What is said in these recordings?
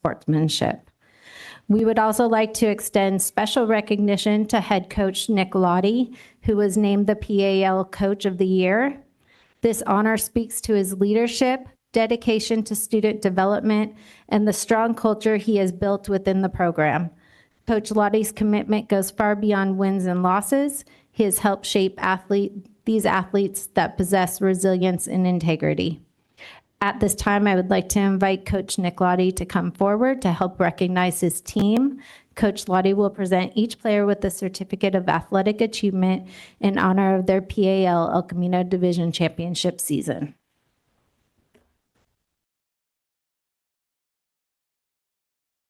sportsmanship. We would also like to extend special recognition to head coach Nick Lottie, who was named the PAL Coach of the Year. This honor speaks to his leadership, dedication to student development, and the strong culture he has built within the program. Coach Lottie's commitment goes far beyond wins and losses. He has helped shape these athletes that possess resilience and integrity. At this time, I would like to invite Coach Nick Lottie to come forward to help recognize his team. Coach Lottie will present each player with a certificate of athletic achievement in honor of their PAL El Camino Division Championship season.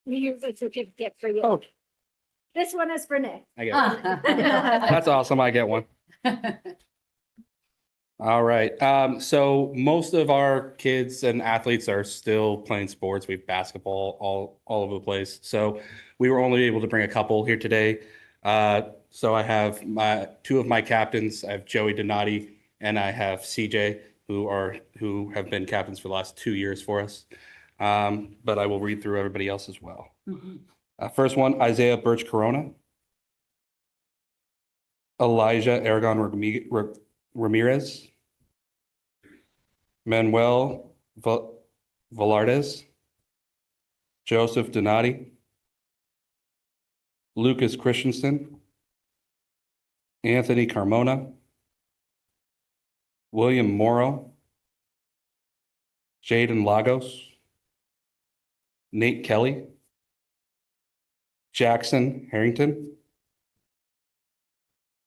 Here's a certificate for you. Oh. This one is for Nick. I get one. That's awesome. I get one. All right. So most of our kids and athletes are still playing sports. We have basketball all over the place. So we were only able to bring a couple here today. So I have two of my captains. I have Joey Donati and I have CJ, who have been captains for the last 2 years for us. But I will read through everybody else as well. First one, Isaiah Birch Corona, Elijah Aragon Ramirez, Manuel Velardes, Joseph Donati, Lucas Christensen, Anthony Carmona, William Morrow, Jaden Lagos, Nate Kelly, Jackson Harrington,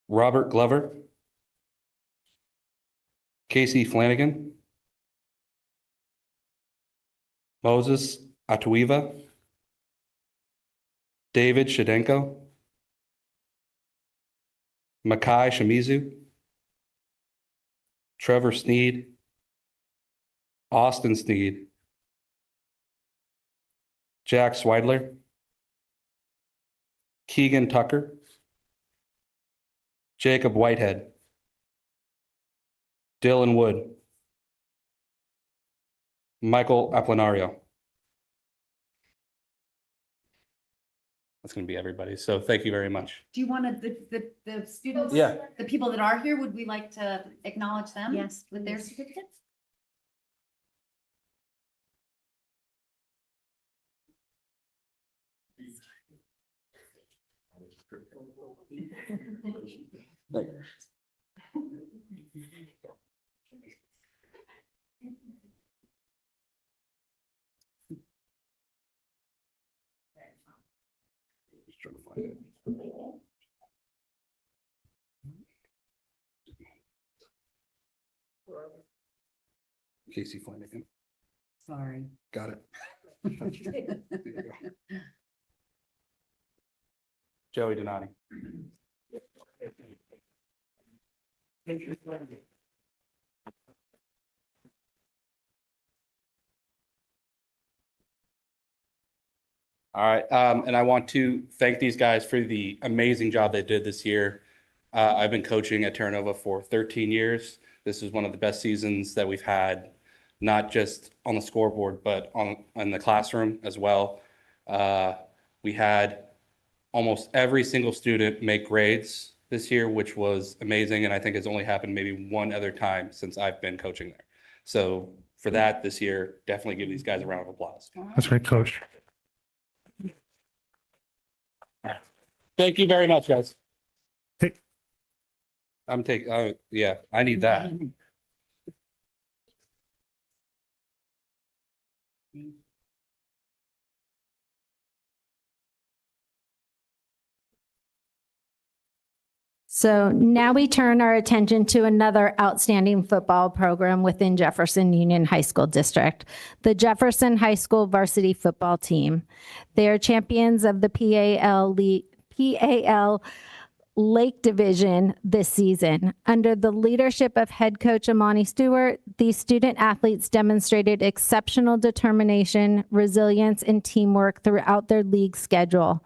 Robert Glover, Casey Flanagan, Moses Atuiva, David Shadenko, Makai Shimizu, Trevor Sneed, Austin Sneed, Jack Swidler, Keegan Tucker, Jacob Whitehead, Dylan Wood, Michael Aplanario. That's going to be everybody. So thank you very much. Do you want the students, Yeah. the people that are here, would we like to acknowledge them? Yes, With their please. certificates? Just trying to find it. Casey Flanagan. Sorry. Got it. There you go. Joey Donati. All right, and I want to thank these guys for the amazing job they did this year. I've been coaching at Terra Nova for 13 years. This is one of the best seasons that we've had, not just on the scoreboard, but in the classroom as well. We had almost every single student make grades this year, which was amazing, and I think it's only happened maybe one other time since I've been coaching there. So for that this year, definitely give these guys a round of applause. That's right, Coach. Thank you very much, guys. Hey. I'm taking, yeah, I need that. So now we turn our attention to another outstanding football program within Jefferson Union High School District, the Jefferson High School varsity football team. They are champions of the PAL Lake Division this season. Under the leadership of head coach Amani Stewart, these student athletes demonstrated exceptional determination, resilience, and teamwork throughout their league schedule,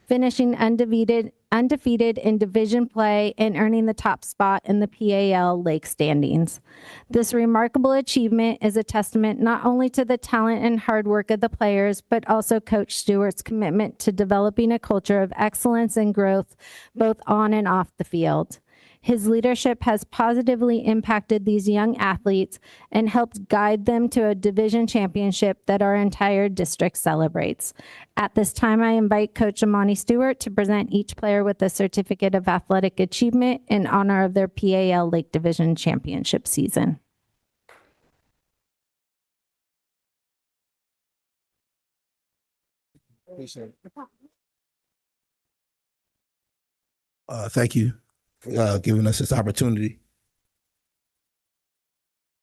finishing undefeated undefeated in division play and earning the top spot in the PAL Lake standings. This remarkable achievement is a testament not only to the talent and hard work of the players, but also Coach Stewart's commitment to developing a culture of excellence and growth, both on and off the field. His leadership has positively impacted these young athletes and helped guide them to a division championship that our entire district celebrates. At this time, I invite Coach Amani Stewart to present each player with a certificate of athletic achievement in honor of their PAL Lake Division championship season. Thank you for giving us this opportunity.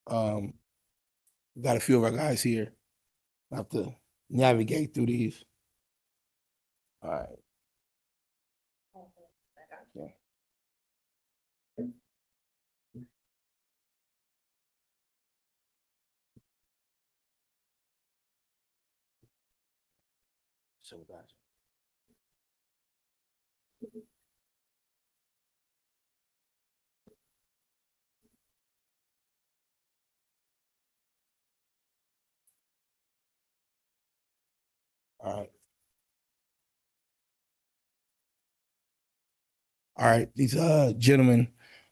Got a few of our guys here. I have to navigate through these. All right. Okay. So guys. All right. All right. These gentlemen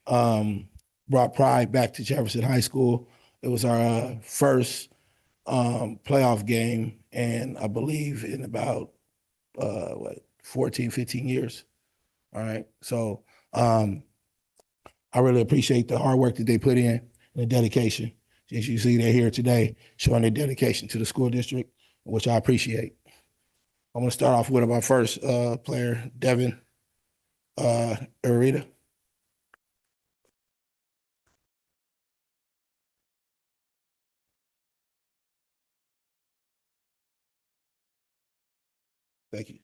brought pride back to Jefferson High School. It was our first playoff game, and I believe in about 14, 15 years. All right. So I really appreciate the hard work that they put in and the dedication. As you see, they're here today showing their dedication to the school district, which I appreciate. I'm going to start off with our first player, Devin Arita. Thank you.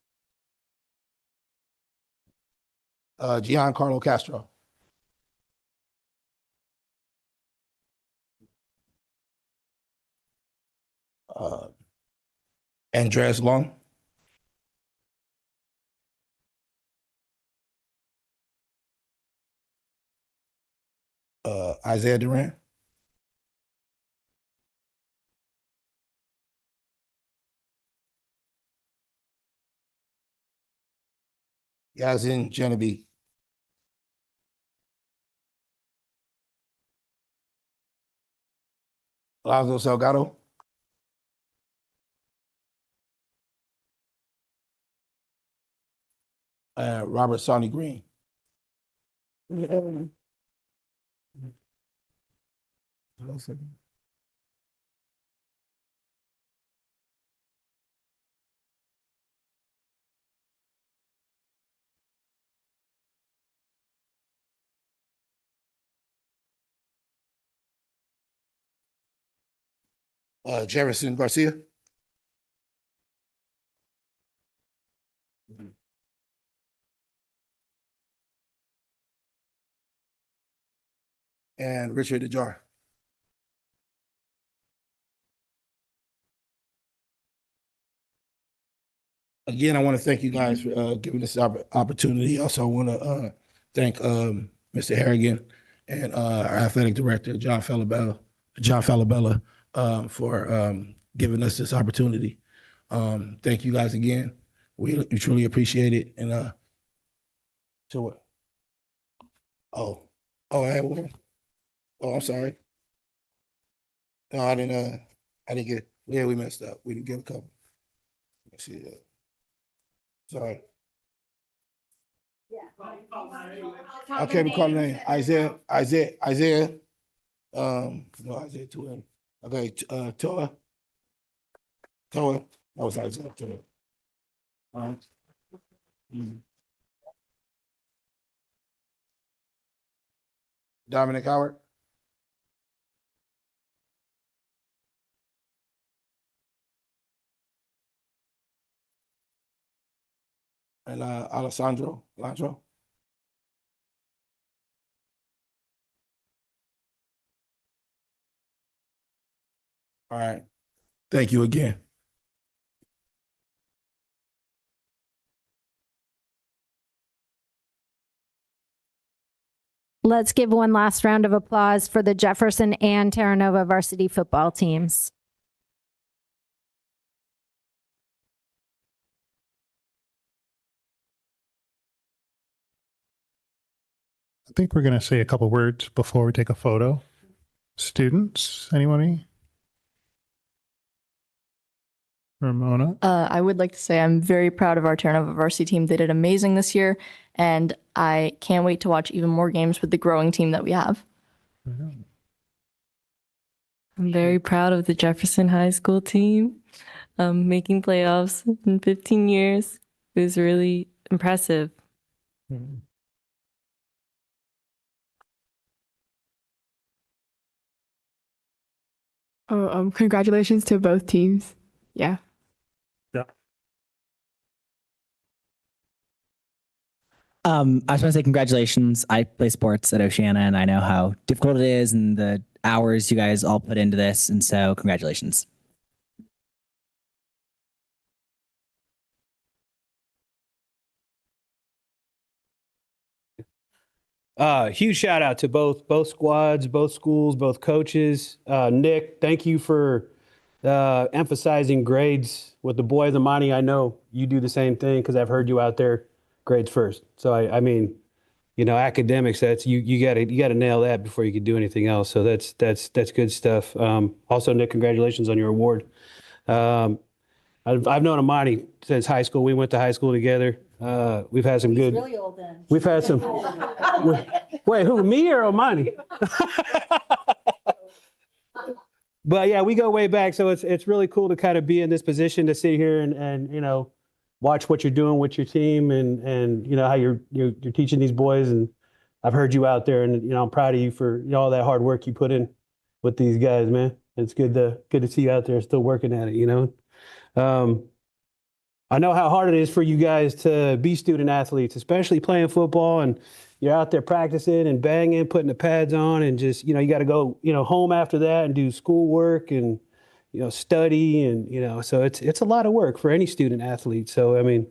Giancarlo Castro. Andres Long. Isaiah Duran. Yazin Genevieve. Lazo Salgado. Robert Sonny Green. Jefferson Garcia. And Richard DeJar. Again, I want to thank you guys for giving us this opportunity. Also, I want to thank Mr. Harrigan and our athletic director, John Falabella, for giving us this opportunity. Thank you guys again. We truly appreciate it. And so what? I had one. Oh, I'm sorry. No, I didn't get. Yeah, we messed up. We didn't get a couple. Let's see that. Sorry. Okay, we call the name. Isaiah. No, Isaiah Twin. Okay, Toa. That was Isaiah Toa. Dominic Howard. And Alessandro. All right. Thank you again. Let's give one last round of applause for the Jefferson and Terra Nova varsity football teams. I think we're going to say a couple words before we take a photo. Students, anybody? Ramona? I would like to say I'm very proud of our Terra Nova varsity team. They did amazing this year, and I can't wait to watch even more games with the growing team that we have. I'm very proud of the Jefferson High School team making playoffs in 15 years. It was really impressive. Oh, congratulations to both teams. Yeah. I just want to say congratulations. I play sports at Oceana and I know how difficult it is and the hours you guys all put into this. And so congratulations. Huge shout out to both squads, both schools, both coaches. Nick, thank you for emphasizing grades with the boys. Amani, I know you do the same thing because I've heard you out there, grades first. So I mean, you know, academics, that's you gotta nail that before you can do anything else. So that's good stuff. Also, Nick, congratulations on your award. I've known Amani since high school. We went to high school together. We've had some good. Really old then. We've had some. Wait, who, me or Amani? But yeah, we go way back. So it's really cool to kind of be in this position to sit here and you know, watch what you're doing with your team and you know how you're teaching these boys. And I've heard you out there, and you know I'm proud of you for all that hard work you put in with these guys, man. It's good to see you out there still working at it. You know. I know how hard it is for you guys to be student athletes, especially playing football, and you're out there practicing and banging, putting the pads on, and just, you know, you got to go, you know, home after that and do schoolwork and, you know, study, and, you know, so it's a lot of work for any student athlete. So, I mean,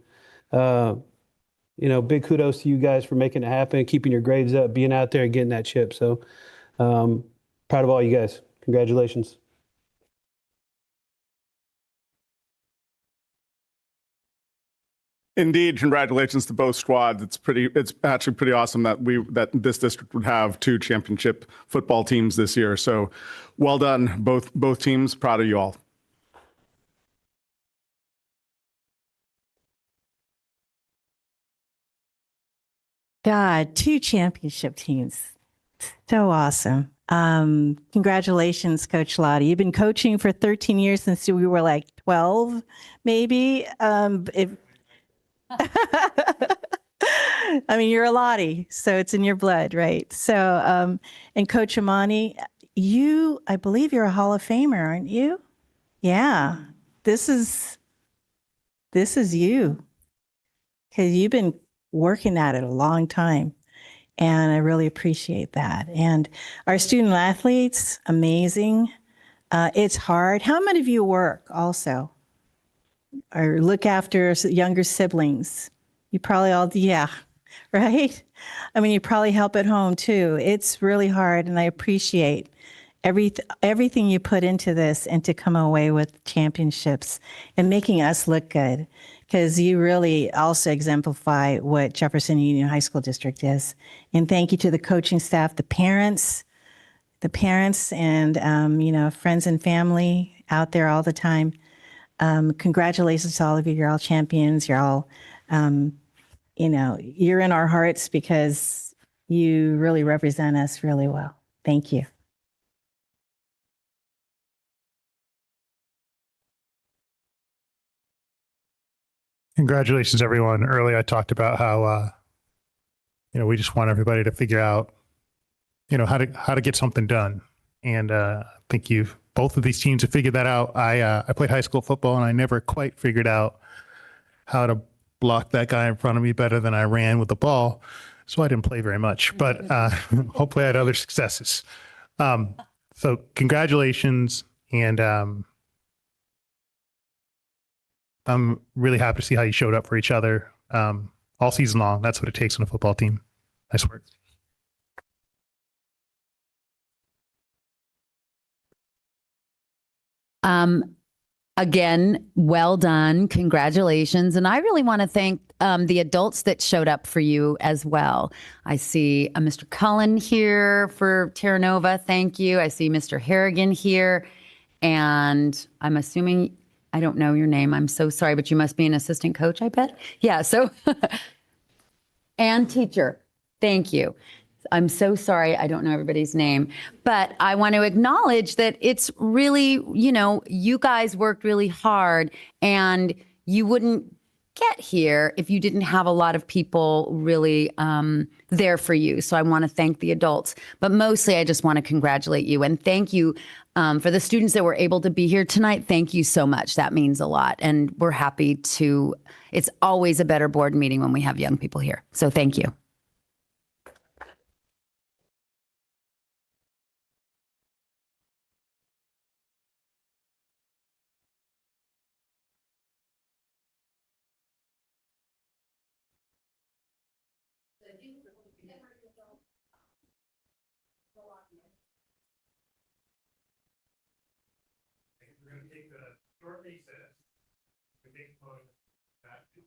you know, big kudos to you guys for making it happen, keeping your grades up, being out there and getting that chip. So, proud of all you guys. Congratulations. Indeed, congratulations to both squads. It's actually pretty awesome that this district would have 2 championship football teams this year. So well done, both teams. Proud of you all. God, 2 championship teams. So awesome. Congratulations, Coach Lottie. You've been coaching for 13 years since we were like 12, maybe. I mean, you're a Lottie, so it's in your blood, right? So, and Coach Amani, I believe you're a Hall of Famer, aren't you? Yeah. This is you, because you've been working at it a long time, and I really appreciate that. And our student athletes, amazing. It's hard. How many of you work also? Or look after younger siblings? You probably all, yeah, right? I mean, you probably help at home too. It's really hard, and I appreciate everything you put into this and to come away with championships and making us look good, because you really also exemplify what Jefferson Union High School District is. And thank you to the coaching staff, the parents, and, you know, friends and family out there all the time. Congratulations to all of you. You're all champions. You're all, you know, you're in our hearts because you really represent us really well. Thank you. Congratulations, everyone. Earlier, I talked about how, you know, we just want everybody to figure out, you know, how to get something done. And I think both of these teams have figured that out. I played high school football, and I never quite figured out how to block that guy in front of me better than I ran with the ball. So I didn't play very much, but hopefully I had other successes. So congratulations. And I'm really happy to see how you showed up for each other all season long. That's what it takes on a football team. Nice work. Again, well done. Congratulations. And I really want to thank the adults that showed up for you as well. I see Mr. Cullen here for Terra Nova. Thank you. I see Mr. Harrigan here. And I'm assuming, I don't know your name. I'm so sorry, but you must be an assistant coach, I bet. Yeah. So, and teacher. Thank you. I'm so sorry. I don't know everybody's name, but I want to acknowledge that it's really, you guys worked really hard and you wouldn't get here if you didn't have a lot of people really there for you. So I want to thank the adults, but mostly I just want to congratulate you and thank you for the students that were able to be here tonight. Thank you so much. That means a lot. And we're happy to, it's always a better board meeting when we have young people here. So thank you. We're going to take the short recess. We take a moment back to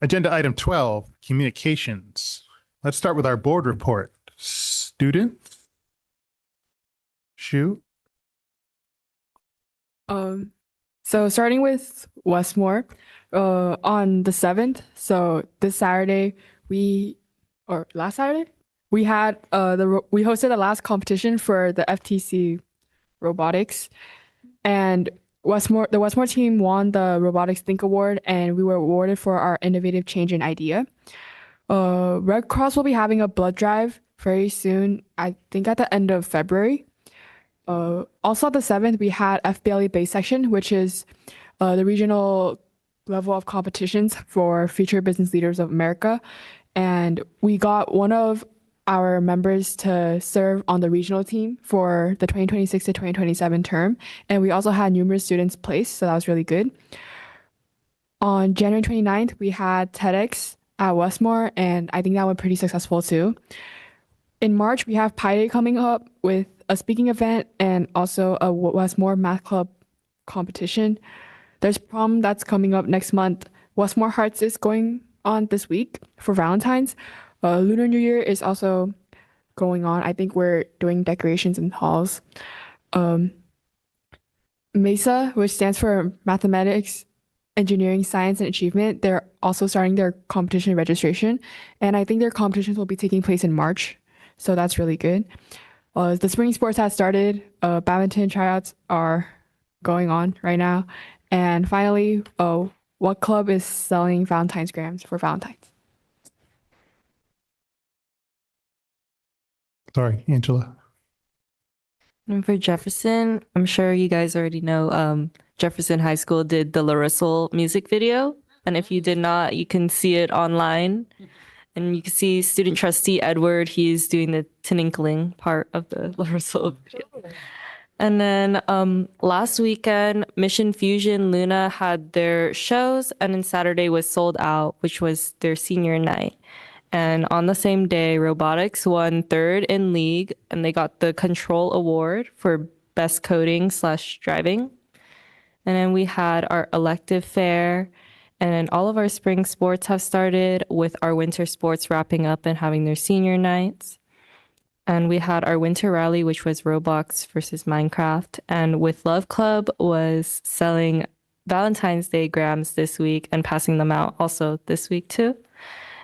Agenda item 12, communications. Let's start with our board report. Students? Shu? So starting with Westmore, on the 7th, so this Saturday, last Saturday, we had we hosted the last competition for the FTC robotics, and the Westmore team won the Robotics Think Award, and we were awarded for our innovative change in idea. Red Cross will be having a blood drive very soon, I think at the end of February. Also on the 7th, we had FBLE base section, which is the regional level of competitions for future business leaders of America. And we got one of our members to serve on the regional team for the 2026 to 2027 term. And we also had numerous students placed, so that was really good. On January 29th, we had TEDx at Westmore, and I think that went pretty successful too. In March, we have Pi Day coming up with a speaking event and also a Westmore Math Club competition. There's prom that's coming up next month. Westmore Hearts is going on this week for Valentine's. Lunar New Year is also going on. I think we're doing decorations in halls. MESA, which stands for Mathematics, Engineering, Science, and Achievement, they're also starting their competition registration. And I think their competitions will be taking place in March. So that's really good. The spring sports has started. Badminton tryouts are going on right now. And finally, what club is selling Valentine's grams for Valentine's? Sorry, Angela. And for Jefferson, I'm sure you guys already know Jefferson High School did the La Russell music video. And if you did not, you can see it online. And you can see student trustee Edward, he's doing the tinkling part of the La Russell video. And then last weekend, Mission Fusion Luna had their shows, and then Saturday was sold out, which was their senior night. And on the same day, robotics won 3rd in league, and they got the Control Award for best coding / driving. And then we had our elective fair, and then all of our spring sports have started, with our winter sports wrapping up and having their senior nights. And we had our winter rally, which was Roblox versus Minecraft. And With Love Club was selling Valentine's Day grams this week and passing them out also this week too.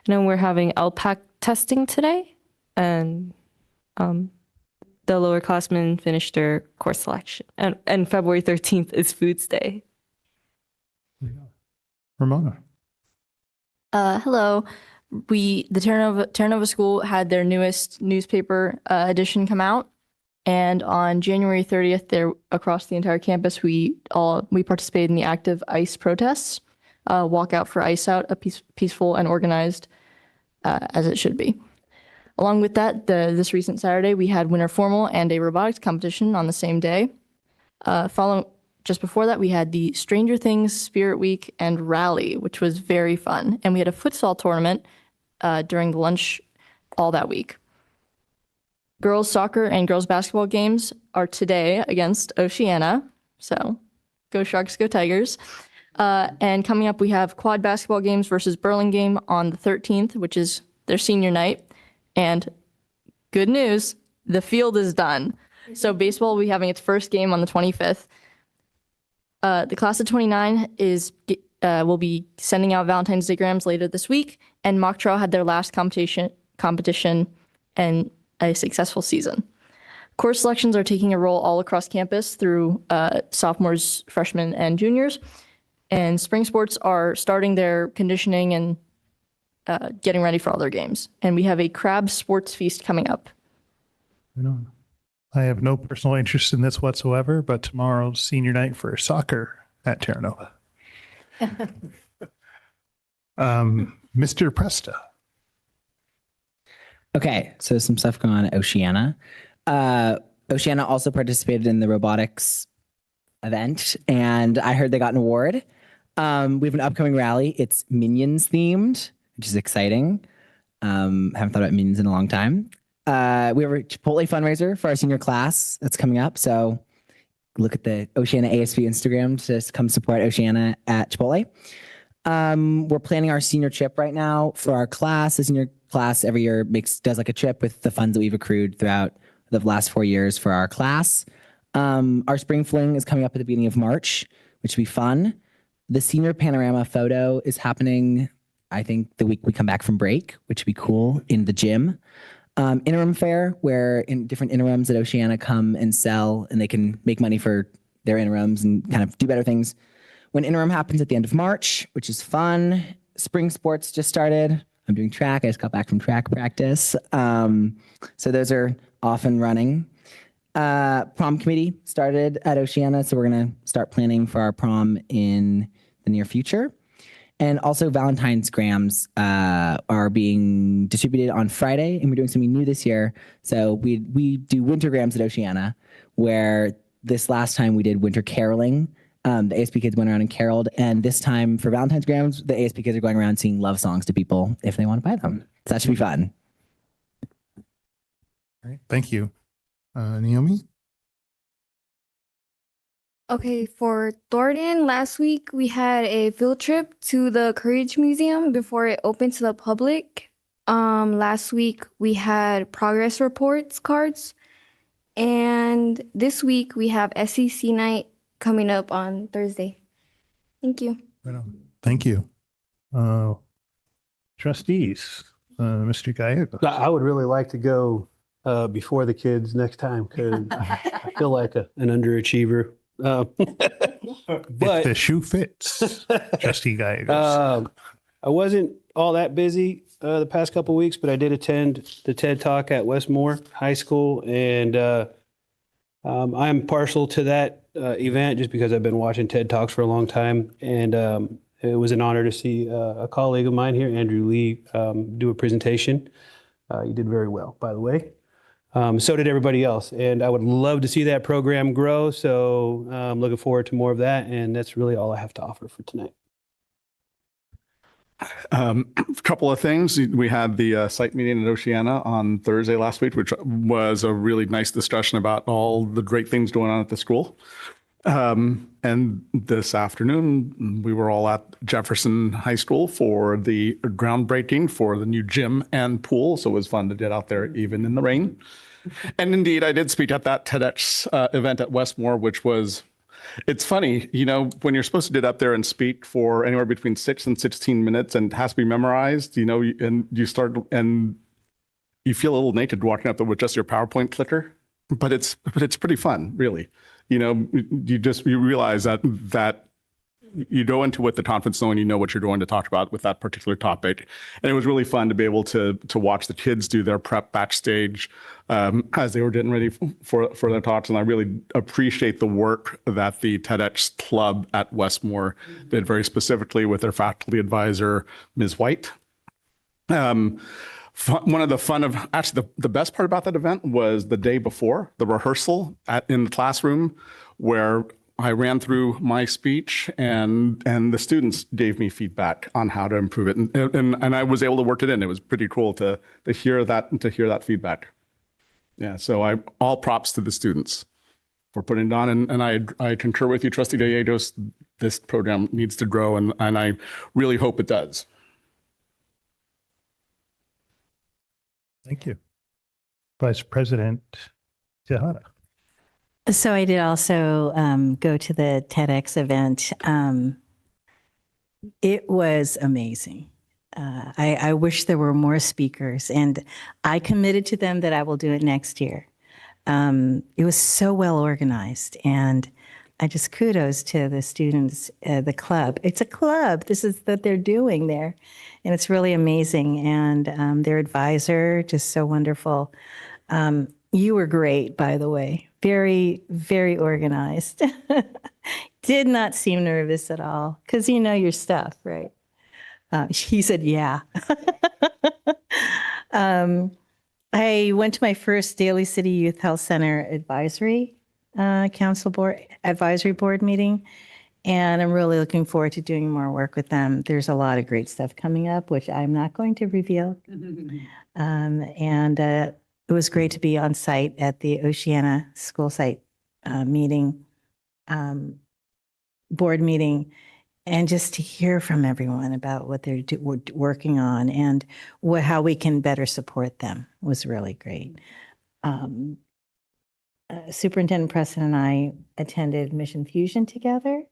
And then we're having LPAC testing today. And the lower classmen finished their course selection. And February 13th is Foods Day. Ramona. Hello. The Terranova School had their newest newspaper edition come out, and on January 30th, there across the entire campus, we participated in the active ICE protests. Walk out for ICE out, a peaceful and organized as it should be. Along with that, this recent Saturday, we had winter formal and a robotics competition on the same day. Just before that, we had the Stranger Things Spirit Week and Rally, which was very fun. And we had a futsal tournament during the lunch all that week. Girls soccer and girls basketball games are today against Oceana. So go Sharks, go Tigers. And coming up, we have quad basketball games versus Burlingame on the 13th, which is their senior night. And good news, the field is done. So baseball will be having its first game on the 25th. The class of 29 will be sending out Valentine's Day grams later this week, and Mock Trial had their last competition and a successful season. Course selections are taking a role all across campus through sophomores, freshmen, and juniors, and spring sports are starting their conditioning and getting ready for all their games. And we have a crab sports feast coming up. I have no personal interest in this whatsoever, but tomorrow's senior night for soccer at Terranova. Mr. Presta. Okay, so some stuff going on at Oceana. Oceana also participated in the robotics event, and I heard they got an award. We have an upcoming rally. It's Minions themed, which is exciting. Haven't thought about Minions in a long time. We have a Chipotle fundraiser for our senior class that's coming up. So look at the Oceana ASB Instagram to come support Oceana at Chipotle. We're planning our senior trip right now for our class. The senior class every year does like a trip with the funds that we've accrued throughout the last 4 years for our class. Our spring fling is coming up at the beginning of March, which will be fun. The senior panorama photo is happening, I think, the week we come back from break, which would be cool, in the gym. Interim fair, where in different interims at Oceana come and sell, and they can make money for their interims and kind of do better things. When interim happens at the end of March, which is fun. Spring sports just started. I'm doing track. I just got back from track practice. So those are off and running. Prom committee started at Oceana, so we're going to start planning for our prom in the near future. And also Valentine's grams are being distributed on Friday, and we're doing something new this year. So we do winter grams at Oceana, where this last time we did winter caroling. The ASP kids went around and caroled, and this time for Valentine's grams, the ASP kids are going around singing love songs to people if they want to buy them. So that should be fun. All right, thank you. Naomi? Okay, for Thornton, last week we had a field trip to the Courage Museum before it opened to the public. Last week we had progress reports cards, and this week we have SEC night coming up on Thursday. Thank you. Thank you. Trustees, Mr. Gallegos. I would really like to go before the kids next time because I feel like an underachiever. But if the shoe fits, Trustee Gallegos. I wasn't all that busy the past couple of weeks, but I did attend the TED Talk at Westmore High School, and I'm partial to that event just because I've been watching TED Talks for a long time, and it was an honor to see a colleague of mine here, Andrew Lee, do a presentation. You did very well, by the way. So did everybody else, and I would love to see that program grow, so I'm looking forward to more of that, and that's really all I have to offer for tonight. A couple of things. We had the site meeting at Oceana on Thursday last week, which was a really nice discussion about all the great things going on at the school. And this afternoon, we were all at Jefferson High School for the groundbreaking for the new gym and pool. So it was fun to get out there even in the rain. And indeed, I did speak at that TEDx event at Westmore, which was, it's funny, you know, when you're supposed to get up there and speak for anywhere between 6 and 16 minutes and it has to be memorized, you know, and you start and you feel a little naked walking up there with just your PowerPoint clicker, but it's pretty fun, really. You know, you realize that you go into with the confidence knowing you know what you're going to talk about with that particular topic. And it was really fun to be able to watch the kids do their prep backstage as they were getting ready for their talks. And I really appreciate the work that the TEDx Club at Westmore did very specifically with their faculty advisor, Ms. White. One of the best part about that event was the day before, the rehearsal in the classroom where I ran through my speech and the students gave me feedback on how to improve it. And I was able to work it in. It was pretty cool to hear that feedback. Yeah, so all props to the students for putting it on. And I concur with you, Trustee Gallegos, this program needs to grow and I really hope it does. Thank you. Vice President Tejada. So I did also go to the TEDx event. It was amazing. I wish there were more speakers, and I committed to them that I will do it next year. It was so well organized, and I just kudos to the students, the club. It's a club. This is what they're doing there, and it's really amazing. And their advisor, just so wonderful. You were great, by the way. Very, very organized. Did not seem nervous at all because you know your stuff, right? He said, yeah. I went to my first Daly City Youth Health Center Advisory Advisory Board meeting, and I'm really looking forward to doing more work with them. There's a lot of great stuff coming up, which I'm not going to reveal. It was great to be on site at the Oceana school site meeting, board meeting. and just to hear from everyone about what they're working on and how we can better support them was really great. Superintendent Preston and I attended Mission Fusion together.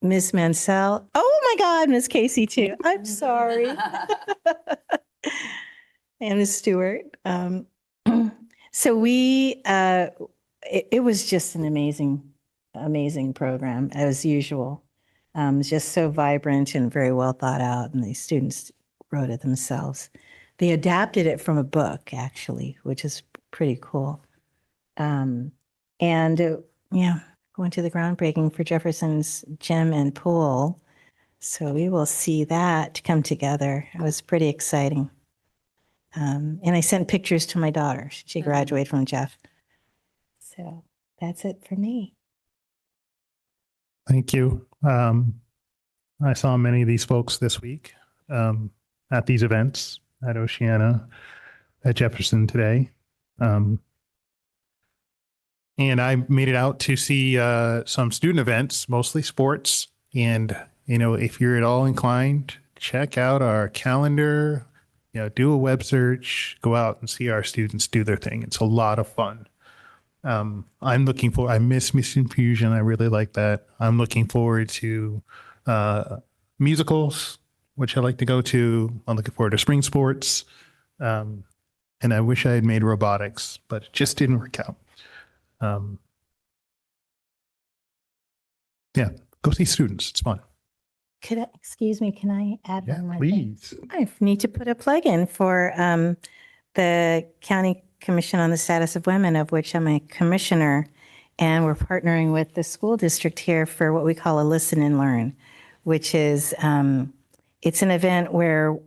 Miss Mansell. Oh my God, Miss Casey too. I'm sorry. And Miss Stewart. So it was just an amazing program as usual. It's just so vibrant and very well thought out, and the students wrote it themselves. They adapted it from a book, actually, which is pretty cool. Yeah, going to the groundbreaking for Jefferson's gym and pool. So we will see that come together. It was pretty exciting. And I sent pictures to my daughter. She graduated from Jeff. So that's it for me. Thank you. I saw many of these folks this week at these events at Oceana, at Jefferson today. And I made it out to see some student events, mostly sports. And, if you're at all inclined, check out our calendar, do a web search, go out and see our students do their thing. It's a lot of fun. I miss Mission Fusion. I really like that. I'm looking forward to musicals, which I like to go to. I'm looking forward to spring sports. And I wish I had made robotics, but it just didn't work out. Yeah, go see students. It's fun. Excuse me, can I add one more thing? Please. I need to put a plug in for the County Commission on the Status of Women, of which I'm a commissioner, and we're partnering with the school district here for what we call a Listen and Learn, which is it's an event where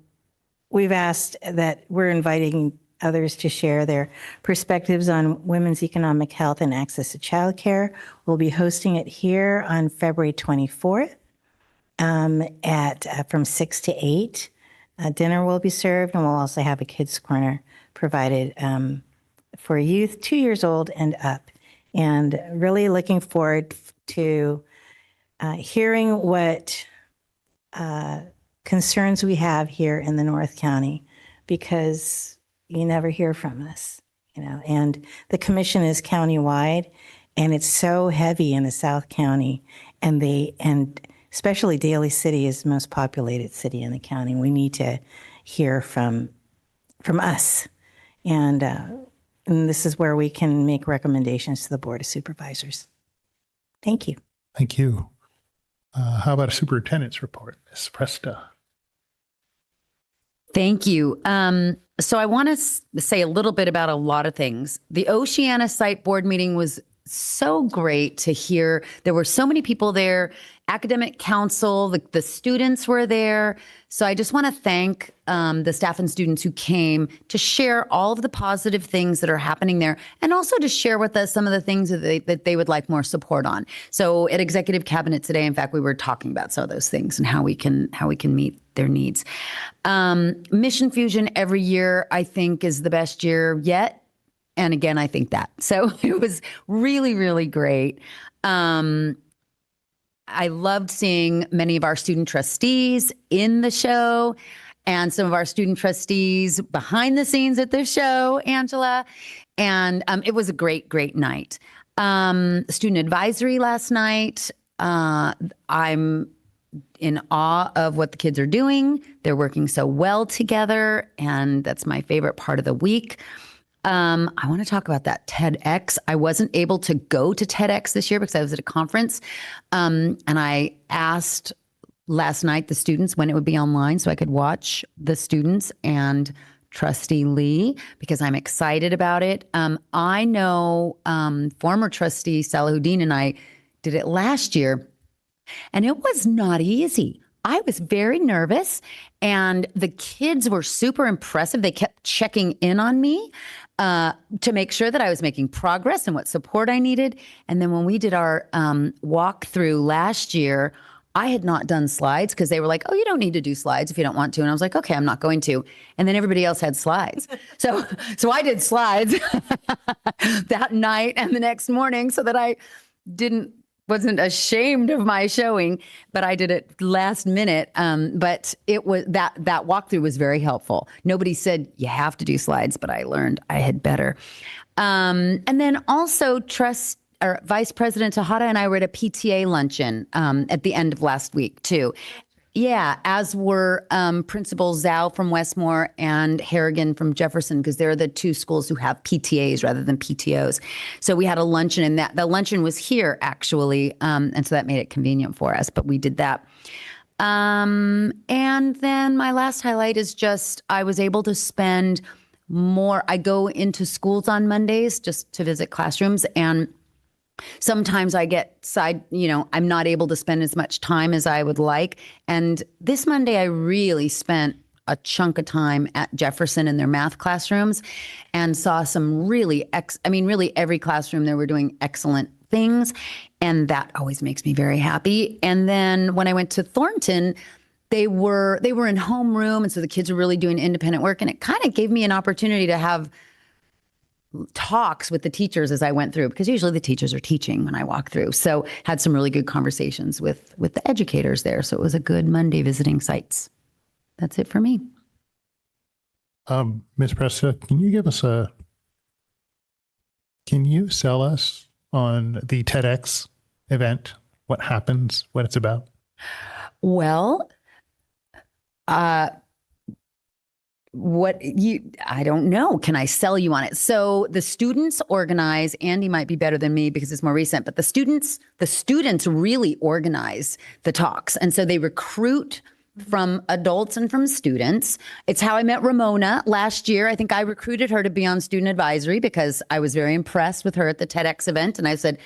we've asked that we're inviting others to share their perspectives on women's economic health and access to childcare. We'll be hosting it here on February 24th from 6 to 8. Dinner will be served, and we'll also have a kids' corner provided for youth 2 years old and up. And really looking forward to hearing what concerns we have here in the North County, because you never hear from us, and the commission is countywide, and it's so heavy in the South County, and especially Daly City is the most populated city in the county. We need to hear from us, and this is where we can make recommendations to the Board of Supervisors. Thank you. Thank you. How about a superintendent's report, Ms. Presta? Thank you. So I want to say a little bit about a lot of things. The Oceana Site Board meeting was so great to hear. There were so many people there. Academic council, the students were there. So I just want to thank the staff and students who came to share all of the positive things that are happening there, and also to share with us some of the things that they would like more support on. So at Executive Cabinet today, in fact, we were talking about some of those things and how we can meet their needs. Mission Fusion every year, I think, is the best year yet. And again, I think that. So it was really, really great. I loved seeing many of our student trustees in the show and some of our student trustees behind the scenes at the show, Angela. And it was a great, great night. Student advisory last night. I'm in awe of what the kids are doing. They're working so well together, and that's my favorite part of the week. I want to talk about that TEDx. I wasn't able to go to TEDx this year because I was at a conference. And I asked last night the students when it would be online so I could watch the students and Trustee Lee, because I'm excited about it. I know former trustee Salahuddin and I did it last year, and it was not easy. I was very nervous, and the kids were super impressive. They kept checking in on me to make sure that I was making progress and what support I needed. And then when we did our walkthrough last year, I had not done slides because they were like, oh, you don't need to do slides if you don't want to. And I was like, okay, I'm not going to. And then everybody else had slides. So I did slides that night and the next morning so that I didn't wasn't ashamed of my showing, but I did it last minute. But it was that walkthrough was very helpful. Nobody said you have to do slides, but I learned I had better. And then also Vice President Tejada and I were at a PTA luncheon at the end of last week too. Yeah, as were Principal Zhao from Westmore and Harrigan from Jefferson, because they're the two schools who have PTAs rather than PTOs. So we had a luncheon, and the luncheon was here actually, and so that made it convenient for us. But we did that. And then my last highlight is just I was able to spend more. I go into schools on Mondays just to visit classrooms, and sometimes I get I'm not able to spend as much time as I would like. And this Monday, I really spent a chunk of time at Jefferson in their math classrooms and saw some really every classroom they were doing excellent things. And that always makes me very happy. And then when I went to Thornton, they were in homeroom. And so the kids were really doing independent work. And it kind of gave me an opportunity to have talks with the teachers as I went through, because usually the teachers are teaching when I walk through. So had some really good conversations with the educators there. So it was a good Monday visiting sites. That's it for me. Ms. Presta, can you sell us on the TEDx event? What happens, what it's about? Well, I don't know. Can I sell you on it? So the students organize. Andy might be better than me because it's more recent, but the students really organize the talks. And so they recruit from adults and from students. It's how I met Ramona last year. I think I recruited her to be on student advisory because I was very impressed with her at the TEDx event. And I said,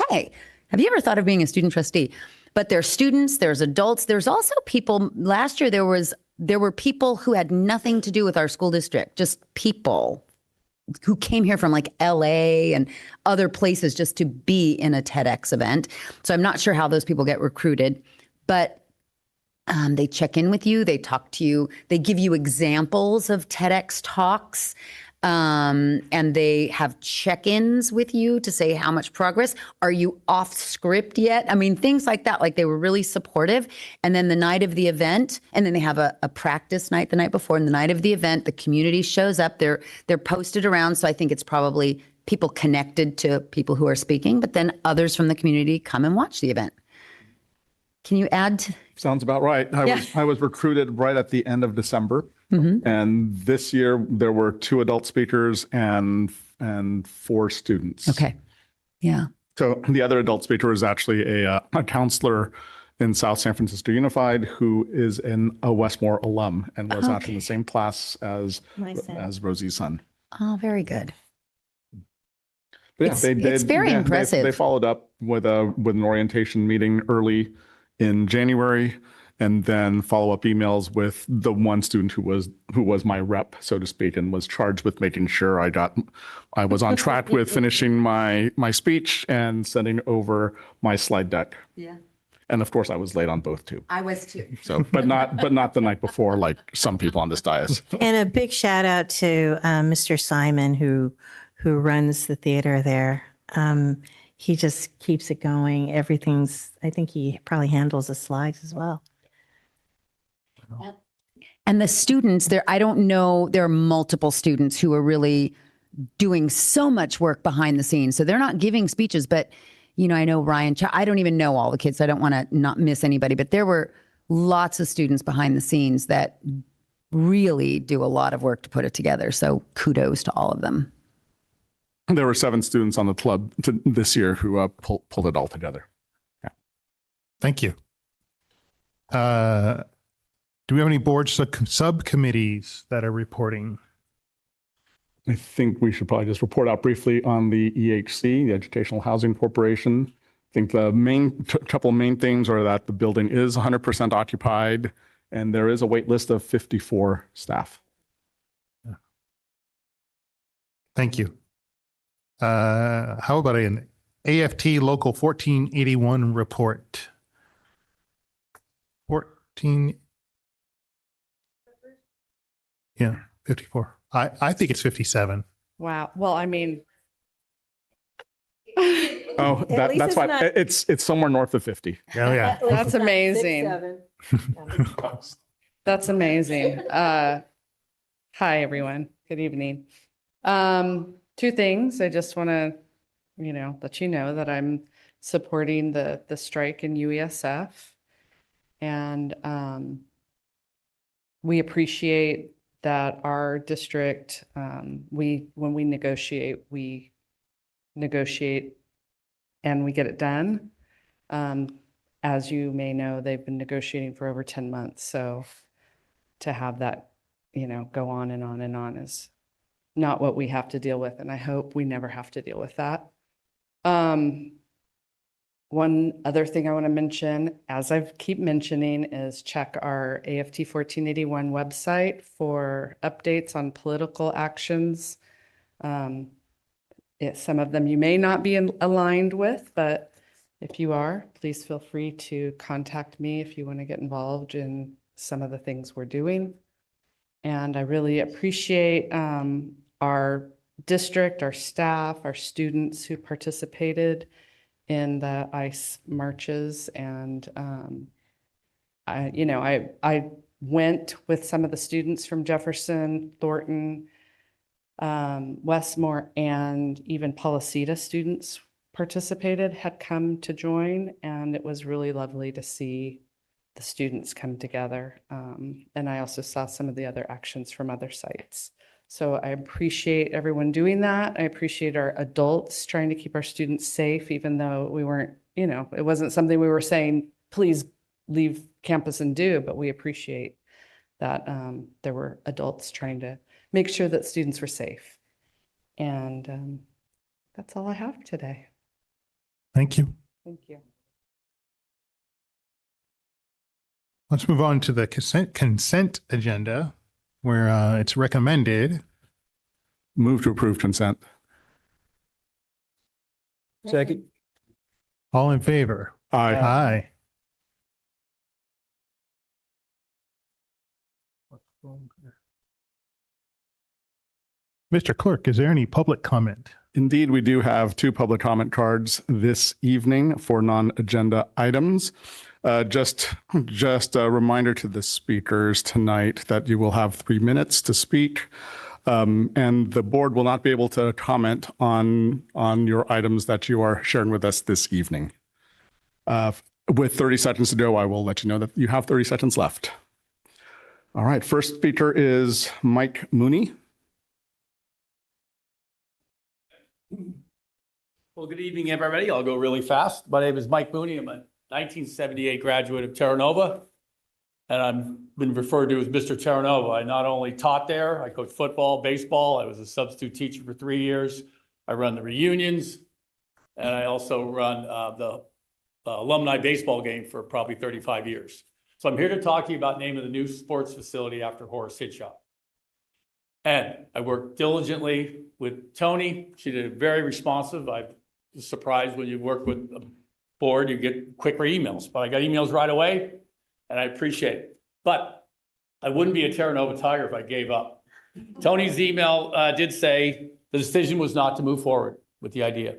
hey, have you ever thought of being a student trustee? But there's students, there's adults, there's also people. Last year, there were people who had nothing to do with our school district, just people who came here from like LA and other places just to be in a TEDx event. So I'm not sure how those people get recruited, but they check in with you, they talk to you, they give you examples of TEDx talks, and they have check-ins with you to say how much progress. Are you off script yet? I mean, things like that. Like they were really supportive. And then the night of the event, and then they have a practice night the night before. And the night of the event, the community shows up. They're posted around. So I think it's probably people connected to people who are speaking, but then others from the community come and watch the event. Can you add? Sounds about right. I was recruited right at the end of December. Mm-hmm. And this year there were 2 adult speakers and 4 students. Okay. Yeah. So the other adult speaker is actually a counselor in South San Francisco Unified who is a Westmore alum and was actually in the same class as Rosie's son. Oh, very good. But yeah, it's very impressive. They followed up with an orientation meeting early in January, and then follow-up emails with the one student who was my rep, so to speak, and was charged with making sure I was on track with finishing my speech and sending over my slide deck. Yeah. And of course, I was late on both too. I was too. So, but not the night before, like some people on this dais. And a big shout out to Mr. Simon, who runs the theater there. He just keeps it going. I think he probably handles the slides as well. And the students there, I don't know, there are multiple students who are really doing so much work behind the scenes. So they're not giving speeches, but I know Ryan, I don't even know all the kids. So I don't want to not miss anybody, but there were lots of students behind the scenes that really do a lot of work to put it together. So kudos to all of them. There were 7 students on the club this year who pulled it all together. Yeah. Thank you. Do we have any board subcommittees that are reporting? I think we should probably just report out briefly on the EHC, the Educational Housing Corporation. I think the couple of main things are that the building is 100% occupied and there is a wait list of 54 staff. Yeah. Thank you. How about an AFT Local 1481 report? 54. I think it's 57. Wow. Well, I mean, Oh, that's fine. It's somewhere north of 50. Oh, yeah. That's amazing. That's amazing. Hi, everyone. Good evening. Two things. I just want to, let you know that I'm supporting the strike in UESF. And we appreciate that our district, when we negotiate and we get it done. As you may know, they've been negotiating for over 10 months. So to have that, go on and on and on is not what we have to deal with. And I hope we never have to deal with that. One other thing I want to mention, as I keep mentioning, is check our AFT 1481 website for updates on political actions. Some of them you may not be aligned with, but if you are, please feel free to contact me if you want to get involved in some of the things we're doing. And I really appreciate our district, our staff, our students who participated in the ICE marches. And I went with some of the students from Jefferson, Thornton, Westmore, and even Policita students participated, had come to join, and it was really lovely to see the students come together. And I also saw some of the other actions from other sites. So I appreciate everyone doing that. I appreciate our adults trying to keep our students safe, even though we weren't, it wasn't something we were saying, please leave campus and do, but we appreciate that there were adults trying to make sure that students were safe. And that's all I have today. Thank you. Thank you. Let's move on to the consent agenda, where it's recommended. Move to approve consent. Second. All in favor? Aye. Aye. Mr. Clerk, is there any public comment? Indeed, we do have 2 public comment cards this evening for non-agenda items. Just a reminder to the speakers tonight that you will have 3 minutes to speak, and the board will not be able to comment on your items that you are sharing with us this evening. With 30 seconds to go, I will let you know that you have 30 seconds left. All right, first speaker is Mike Mooney. Well, good evening, everybody. I'll go really fast. My name is Mike Mooney. I'm a 1978 graduate of Terra Nova, and I've been referred to as Mr. Terra Nova. I not only taught there, I coached football, baseball. I was a substitute teacher for 3 years. I run the reunions, and I also run the alumni baseball game for probably 35 years. So I'm here to talk to you about naming the new sports facility after Horace Hitchcock. And I worked diligently with Tony. She did very responsive. I was surprised when you work with a board, you get quicker emails, but I got emails right away and I appreciate it. But I wouldn't be a Terra Nova Tiger if I gave up. Tony's email did say the decision was not to move forward with the idea.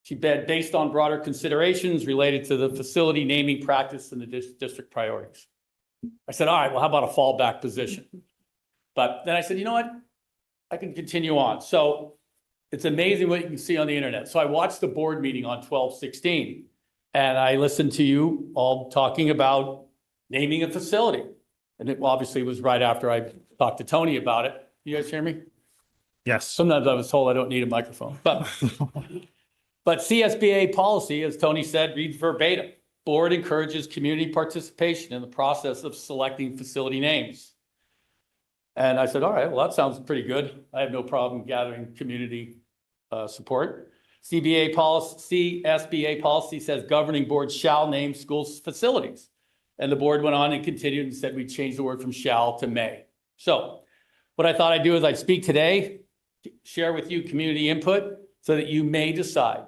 She said, based on broader considerations related to the facility naming practice and the district priorities. I said, all right, well, how about a fallback position? But then I said, you know what? I can continue on. So it's amazing what you can see on the internet. So I watched the board meeting on 12/16, and I listened to you all talking about naming a facility. And it obviously was right after I talked to Tony about it. You guys hear me? Yes. Sometimes I was told I don't need a microphone. But CSBA policy, as Tony said, reads verbatim. Board encourages community participation in the process of selecting facility names. And I said, all right, well, that sounds pretty good. I have no problem gathering community support. CSBA policy says governing boards shall name schools facilities. And the board went on and continued and said we changed the word from shall to may. So what I thought I'd do is I'd speak today, share with you community input so that you may decide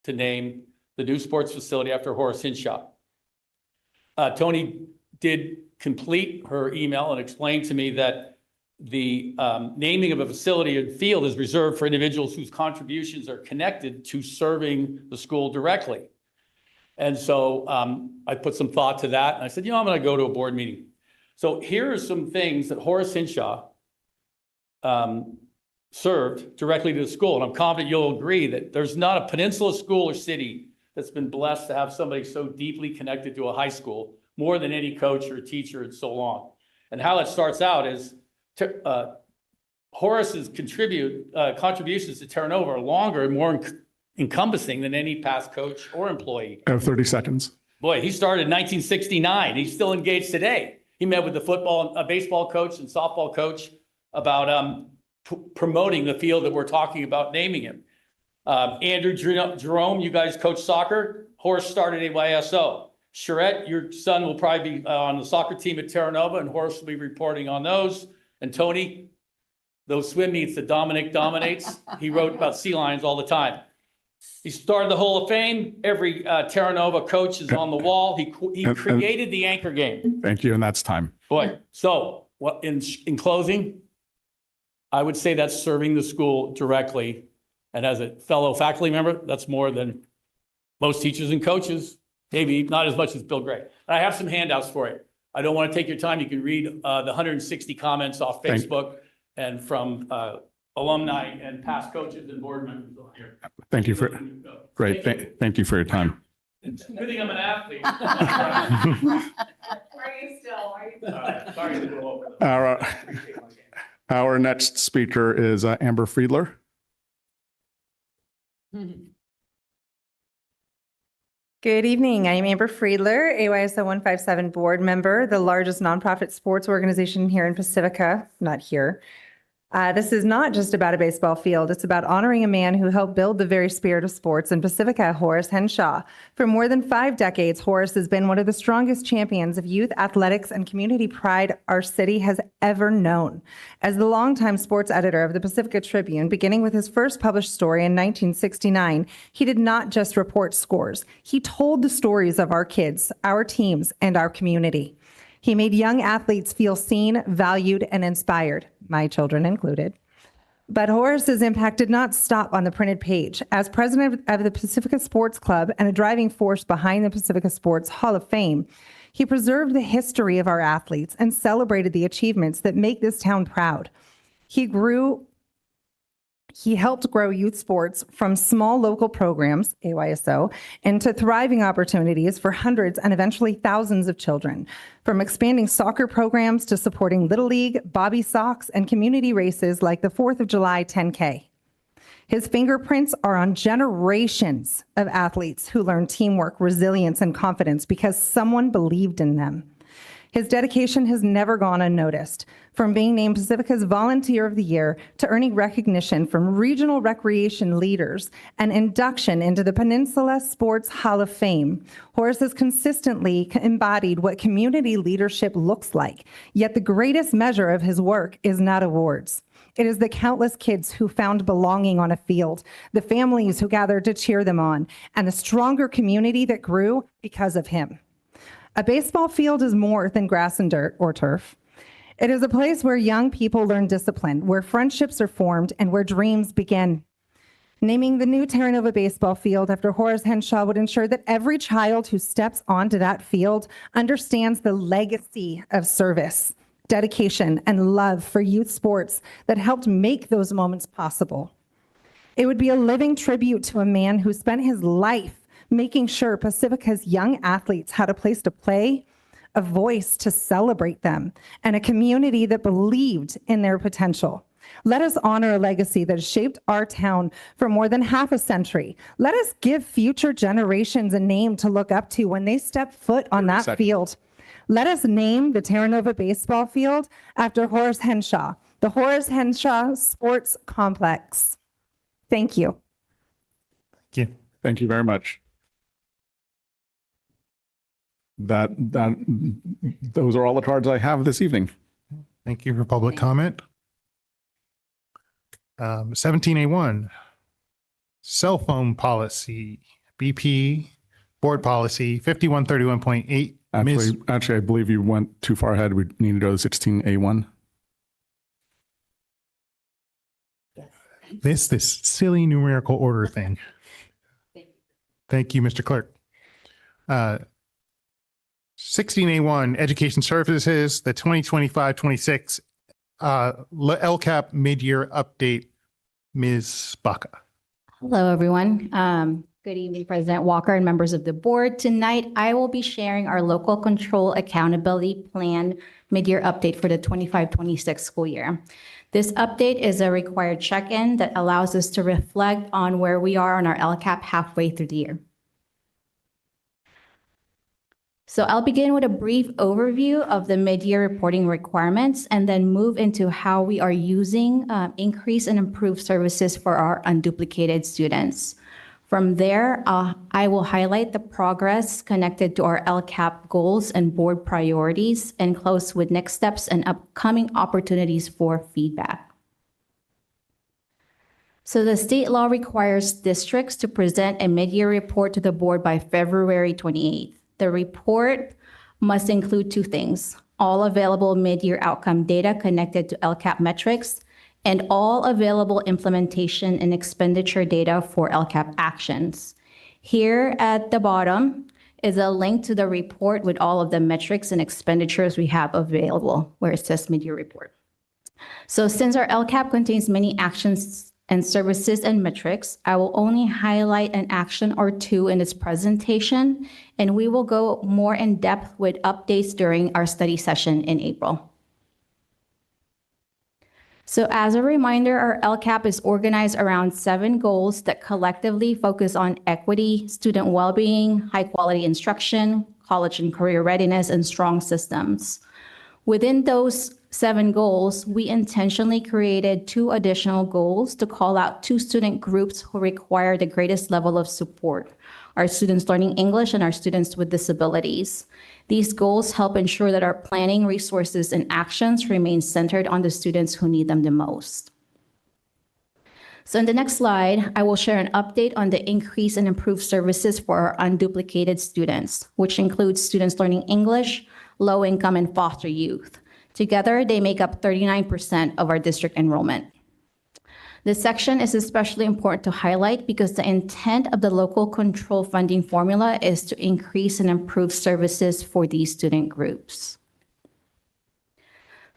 to name the new sports facility after Horace Hinshaw. Tony did complete her email and explained to me that the naming of a facility or field is reserved for individuals whose contributions are connected to serving the school directly. And so I put some thought to that, and I said, I'm going to go to a board meeting. So here are some things that Horace Hinshaw served directly to the school. And I'm confident you'll agree that there's not a peninsula school or city that's been blessed to have somebody so deeply connected to a high school, more than any coach or teacher in so long. And how it starts out is Horace's contributions to Terra Nova are longer and more encompassing than any past coach or employee. I have 30 seconds. Boy, he started in 1969. He's still engaged today. He met with the baseball coach and softball coach about promoting the field that we're talking about naming him. Andrew Jerome, you guys coach soccer. Horace started AYSO. Charette, your son will probably be on the soccer team at Terra Nova, and Horace will be reporting on those. And Tony, those swim meets that Dominic dominates, he wrote about sea lions all the time. He started the Hall of Fame. Every Terra Nova coach is on the wall. He created the anchor game. Thank you, and that's time. Boy, so in closing, I would say that's serving the school directly. And as a fellow faculty member, that's more than most teachers and coaches, maybe not as much as Bill Gray. I have some handouts for you. I don't want to take your time. You can read the 160 comments off Facebook and from alumni and past coaches and board members on here. Thank you for, great. Thank you for your time. Good thing I'm an athlete. Sorry to go over. Our next speaker is Amber Friedler. Good evening. I'm Amber Friedler, AYSO 157 board member, the largest nonprofit sports organization here in Pacifica, not here. This is not just about a baseball field. It's about honoring a man who helped build the very spirit of sports in Pacifica, Horace Hinshaw. For more than 5 decades, Horace has been one of the strongest champions of youth athletics and community pride our city has ever known. As the longtime sports editor of the Pacifica Tribune, beginning with his first published story in 1969, he did not just report scores. He told the stories of our kids, our teams, and our community. He made young athletes feel seen, valued, and inspired, my children included. But Horace's impact did not stop on the printed page. As president of the Pacifica Sports Club and a driving force behind the Pacifica Sports Hall of Fame, he preserved the history of our athletes and celebrated the achievements that make this town proud. He helped grow youth sports from small local programs, AYSO, into thriving opportunities for hundreds and eventually thousands of children, from expanding soccer programs to supporting Little League, Bobby Sox, and community races like the 4th of July 10K. His fingerprints are on generations of athletes who learned teamwork, resilience, and confidence because someone believed in them. His dedication has never gone unnoticed, from being named Pacifica's Volunteer of the Year to earning recognition from regional recreation leaders and induction into the Peninsula Sports Hall of Fame. Horace has consistently embodied what community leadership looks like, yet the greatest measure of his work is not awards. It is the countless kids who found belonging on a field, the families who gathered to cheer them on, and the stronger community that grew because of him. A baseball field is more than grass and dirt or turf. It is a place where young people learn discipline, where friendships are formed, and where dreams begin. Naming the new Terra Nova baseball field after Horace Hinshaw would ensure that every child who steps onto that field understands the legacy of service, dedication, and love for youth sports that helped make those moments possible. It would be a living tribute to a man who spent his life making sure Pacifica's young athletes had a place to play, a voice to celebrate them, and a community that believed in their potential. Let us honor a legacy that has shaped our town for more than half a century. Let us give future generations a name to look up to when they step foot on that field. Let us name the Terra Nova baseball field after Horace Hinshaw, the Horace Hinshaw Sports Complex. Thank you. Thank you. Thank you very much. Those are all the cards I have this evening. Thank you for public comment. 17A1, cell phone policy, BP, board policy, 5131.8. Actually, I believe you went too far ahead. We need to go to 16A1. this silly numerical order thing. Thank you, Mr. Clerk. 16A1, Education Services, the 2025-26 LCAP mid-year update. Ms. Baca. Hello, everyone. Good evening, President Walker and members of the board. Tonight, I will be sharing our local control accountability plan mid-year update for the 25-26 school year. This update is a required check-in that allows us to reflect on where we are on our LCAP halfway through the year. So I'll begin with a brief overview of the mid-year reporting requirements and then move into how we are using increase and improve services for our unduplicated students. From there, I will highlight the progress connected to our LCAP goals and board priorities and close with next steps and upcoming opportunities for feedback. So the state law requires districts to present a mid-year report to the board by February 28th. The report must include two things: all available mid-year outcome data connected to LCAP metrics and all available implementation and expenditure data for LCAP actions. Here at the bottom is a link to the report with all of the metrics and expenditures we have available where it says mid-year report. So since our LCAP contains many actions and services and metrics, I will only highlight an action or two in this presentation, and we will go more in depth with updates during our study session in April. So as a reminder, our LCAP is organized around 7 goals that collectively focus on equity, student well-being, high-quality instruction, college and career readiness, and strong systems. Within those 7 goals, we intentionally created 2 additional goals to call out 2 student groups who require the greatest level of support: our students learning English and our students with disabilities. These goals help ensure that our planning, resources, and actions remain centered on the students who need them the most. So in the next slide, I will share an update on the increase and improved services for our unduplicated students, which includes students learning English, low-income, and foster youth. Together, they make up 39% of our district enrollment. This section is especially important to highlight because the intent of the local control funding formula is to increase and improve services for these student groups.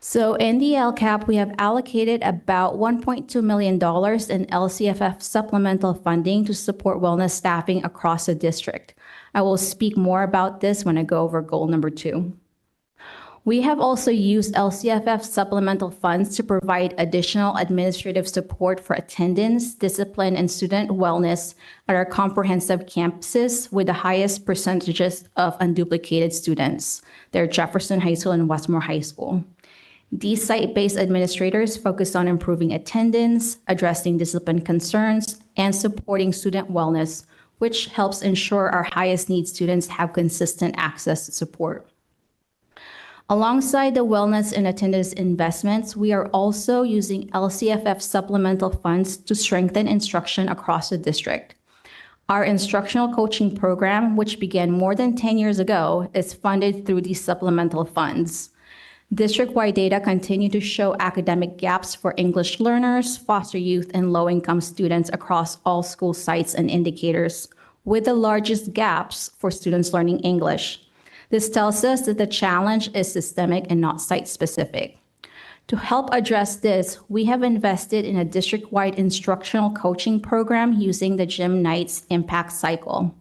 So in the LCAP, we have allocated about $1.2 million in LCFF supplemental funding to support wellness staffing across the district. I will speak more about this when I go over goal number 2. We have also used LCFF supplemental funds to provide additional administrative support for attendance, discipline, and student wellness at our comprehensive campuses with the highest percentages of unduplicated students. They're Jefferson High School and Westmore High School. These site-based administrators focus on improving attendance, addressing discipline concerns, and supporting student wellness, which helps ensure our highest need students have consistent access to support. Alongside the wellness and attendance investments, we are also using LCFF supplemental funds to strengthen instruction across the district. Our instructional coaching program, which began more than 10 years ago, is funded through these supplemental funds. District-wide data continue to show academic gaps for English learners, foster youth, and low-income students across all school sites and indicators, with the largest gaps for students learning English. This tells us that the challenge is systemic and not site-specific. To help address this, we have invested in a district-wide instructional coaching program using the Jim Knight's Impact Cycle.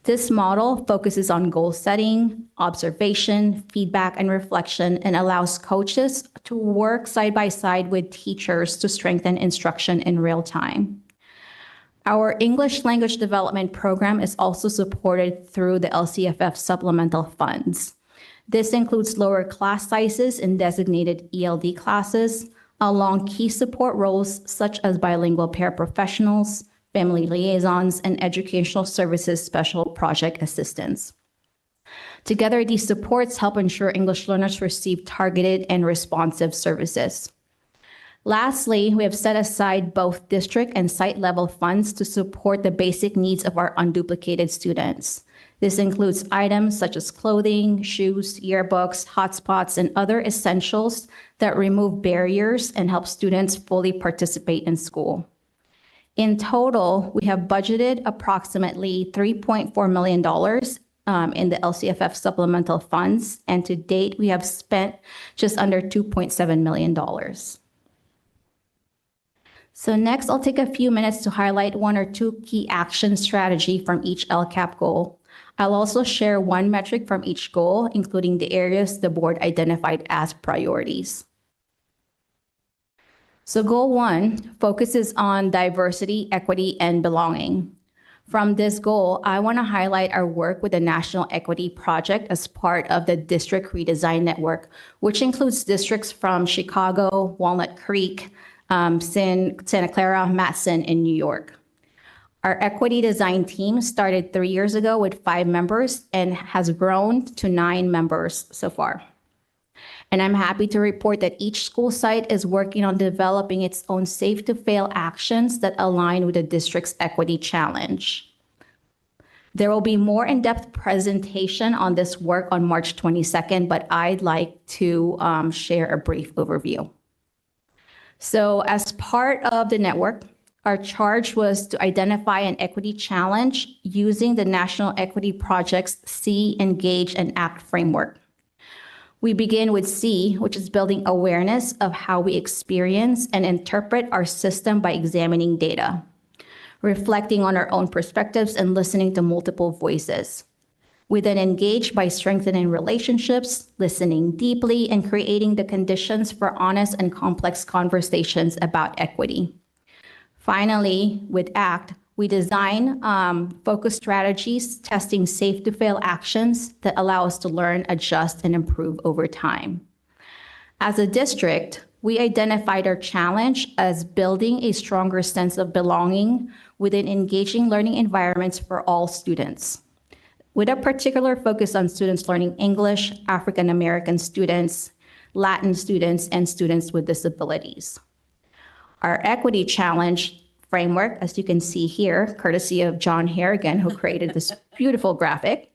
This model focuses on goal setting, observation, feedback, and reflection, and allows coaches to work side by side with teachers to strengthen instruction in real time. Our English language development program is also supported through the LCFF supplemental funds. This includes lower class sizes in designated ELD classes, along key support roles such as bilingual paraprofessionals, family liaisons, and educational services special project assistants. Together, these supports help ensure English learners receive targeted and responsive services. Lastly, we have set aside both district and site-level funds to support the basic needs of our unduplicated students. This includes items such as clothing, shoes, yearbooks, hotspots, and other essentials that remove barriers and help students fully participate in school. In total, we have budgeted approximately $3.4 million in the LCFF supplemental funds, and to date, we have spent just under $2.7 million. So next, I'll take a few minutes to highlight one or two key action strategy from each LCAP goal. I'll also share one metric from each goal, including the areas the board identified as priorities. So goal 1 focuses on diversity, equity, and belonging. From this goal, I want to highlight our work with the National Equity Project as part of the District Redesign Network, which includes districts from Chicago, Walnut Creek, Santa Clara, Matson, and New York. Our equity design team started 3 years ago with 5 members and has grown to 9 members so far. And I'm happy to report that each school site is working on developing its own safe to fail actions that align with the district's equity challenge. There will be more in-depth presentation on this work on March 22nd, but I'd like to share a brief overview. So as part of the network, our charge was to identify an equity challenge using the National Equity Project's See, Engage, and Act framework. We begin with C, which is building awareness of how we experience and interpret our system by examining data, reflecting on our own perspectives and listening to multiple voices. We then engage by strengthening relationships, listening deeply, and creating the conditions for honest and complex conversations about equity. Finally, with ACT, we design focused strategies, testing safe to fail actions that allow us to learn, adjust, and improve over time. As a district, we identified our challenge as building a stronger sense of belonging within engaging learning environments for all students, with a particular focus on students learning English, African American students, Latin students, and students with disabilities. Our equity challenge framework, as you can see here, courtesy of John Harrigan, who created this beautiful graphic,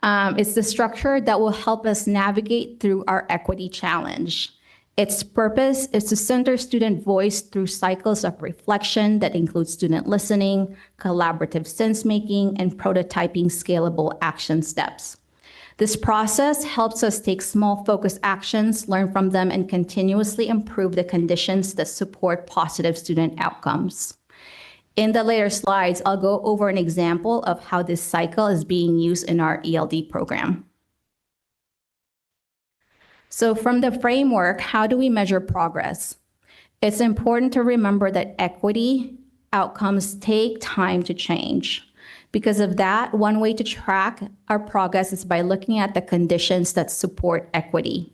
it's the structure that will help us navigate through our equity challenge. Its purpose is to center student voice through cycles of reflection that include student listening, collaborative sense-making, and prototyping scalable action steps. This process helps us take small focused actions, learn from them, and continuously improve the conditions that support positive student outcomes. In the later slides, I'll go over an example of how this cycle is being used in our ELD program. So from the framework, how do we measure progress? It's important to remember that equity outcomes take time to change. Because of that, one way to track our progress is by looking at the conditions that support equity.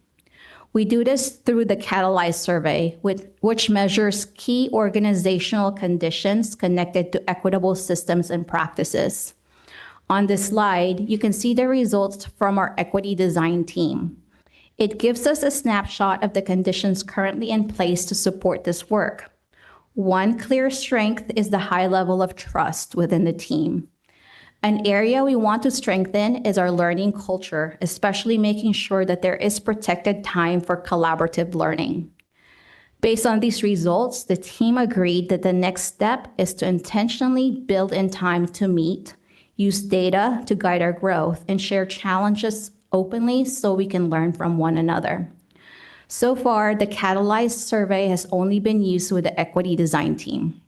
We do this through the Catalyze survey, which measures key organizational conditions connected to equitable systems and practices. On this slide, you can see the results from our equity design team. It gives us a snapshot of the conditions currently in place to support this work. One clear strength is the high level of trust within the team. An area we want to strengthen is our learning culture, especially making sure that there is protected time for collaborative learning. Based on these results, the team agreed that the next step is to intentionally build in time to meet, use data to guide our growth, and share challenges openly so we can learn from one another. So far, the Catalyze survey has only been used with the equity design team.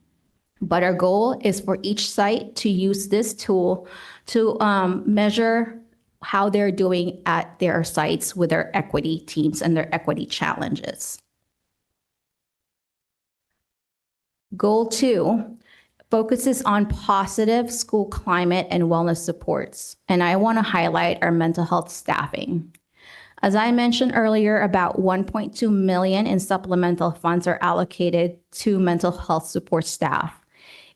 But our goal is for each site to use this tool to measure how they're doing at their sites with their equity teams and their equity challenges. Goal 2 focuses on positive school climate and wellness supports, and I want to highlight our mental health staffing. As I mentioned earlier, about $1.2 million in supplemental funds are allocated to mental health support staff.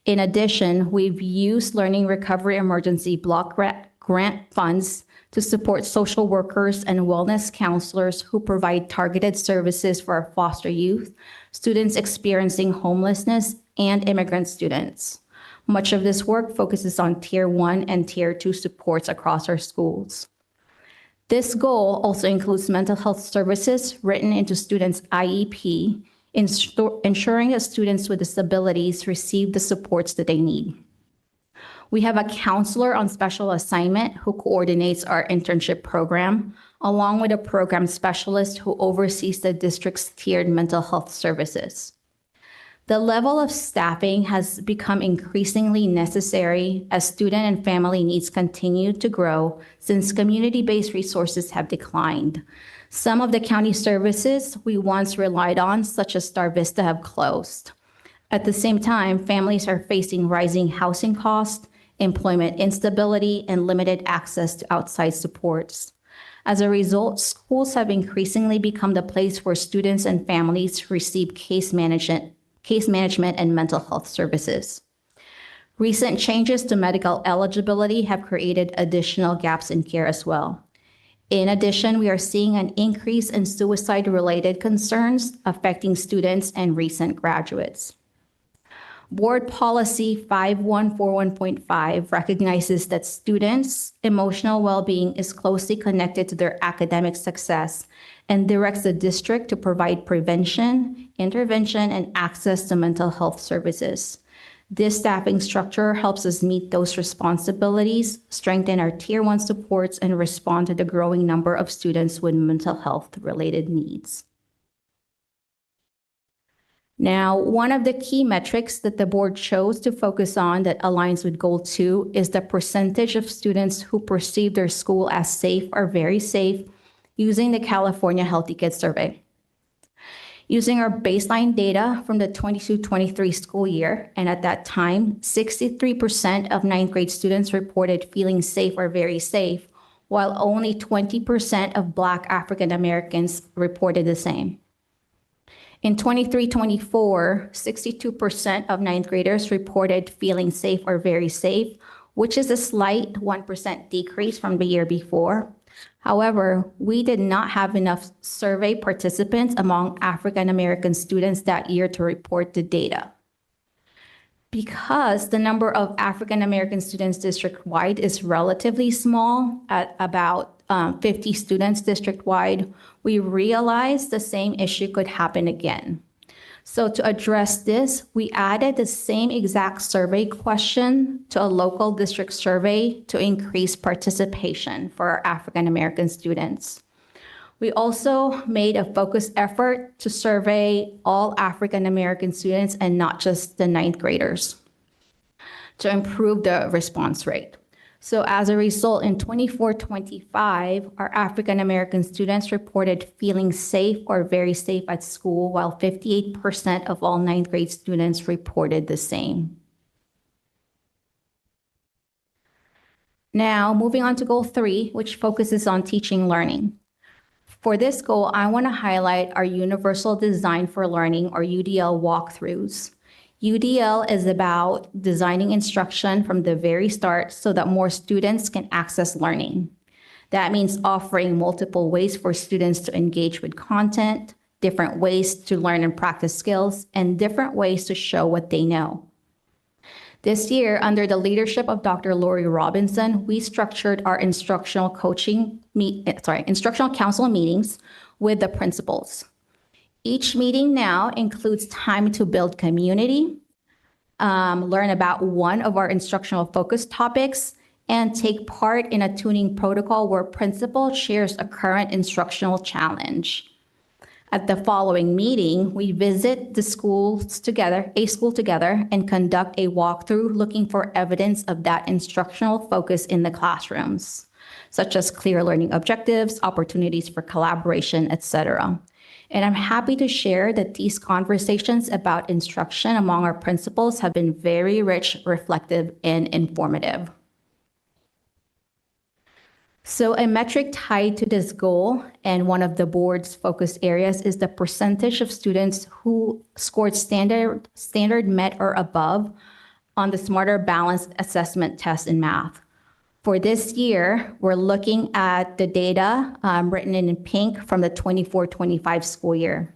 In addition, we've used Learning Recovery Emergency Block Grant funds to support social workers and wellness counselors who provide targeted services for our foster youth, students experiencing homelessness, and immigrant students. Much of this work focuses on Tier 1 and Tier 2 supports across our schools. This goal also includes mental health services written into students' IEP, ensuring that students with disabilities receive the supports that they need. We have a counselor on special assignment who coordinates our internship program, along with a program specialist who oversees the district's tiered mental health services. The level of staffing has become increasingly necessary as student and family needs continue to grow since community-based resources have declined. Some of the county services we once relied on, such as Star Vista, have closed. At the same time, families are facing rising housing costs, employment instability, and limited access to outside supports. As a result, schools have increasingly become the place where students and families receive case management and mental health services. Recent changes to medical eligibility have created additional gaps in care as well. In addition, we are seeing an increase in suicide-related concerns affecting students and recent graduates. Board Policy 5141.5 recognizes that students' emotional well-being is closely connected to their academic success and directs the district to provide prevention, intervention, and access to mental health services. This staffing structure helps us meet those responsibilities, strengthen our Tier 1 supports, and respond to the growing number of students with mental health-related needs. Now, one of the key metrics that the board chose to focus on that aligns with Goal 2 is the percentage of students who perceive their school as safe or very safe using the California Healthy Kids Survey. Using our baseline data from the 22-23 school year, and at that time, 63% of ninth grade students reported feeling safe or very safe, while only 20% of Black African Americans reported the same. In 23-24, 62% of ninth graders reported feeling safe or very safe, which is a slight 1% decrease from the year before. However, we did not have enough survey participants among African American students that year to report the data. Because the number of African American students district-wide is relatively small at about 50 students district-wide, we realized the same issue could happen again. So to address this, we added the same exact survey question to a local district survey to increase participation for our African American students. We also made a focused effort to survey all African American students and not just the ninth graders to improve the response rate. So as a result, in 24-25, our African American students reported feeling safe or very safe at school, while 58% of all ninth grade students reported the same. Now, moving on to Goal 3, which focuses on teaching learning. For this goal, I want to highlight our Universal Design for Learning, or UDL walkthroughs. UDL is about designing instruction from the very start so that more students can access learning. That means offering multiple ways for students to engage with content, different ways to learn and practice skills, and different ways to show what they know. This year, under the leadership of Dr. Lori Robinson, we structured our instructional council meetings with the principals. Each meeting now includes time to build community, learn about one of our instructional focus topics, and take part in a tuning protocol where principal shares a current instructional challenge. At the following meeting, we visit a school together, and conduct a walkthrough looking for evidence of that instructional focus in the classrooms, such as clear learning objectives, opportunities for collaboration, etc. And I'm happy to share that these conversations about instruction among our principals have been very rich, reflective, and informative. So a metric tied to this goal and one of the board's focus areas is the percentage of students who scored standard met or above on the Smarter Balanced Assessment test in math. For this year, we're looking at the data written in pink from the 24-25 school year.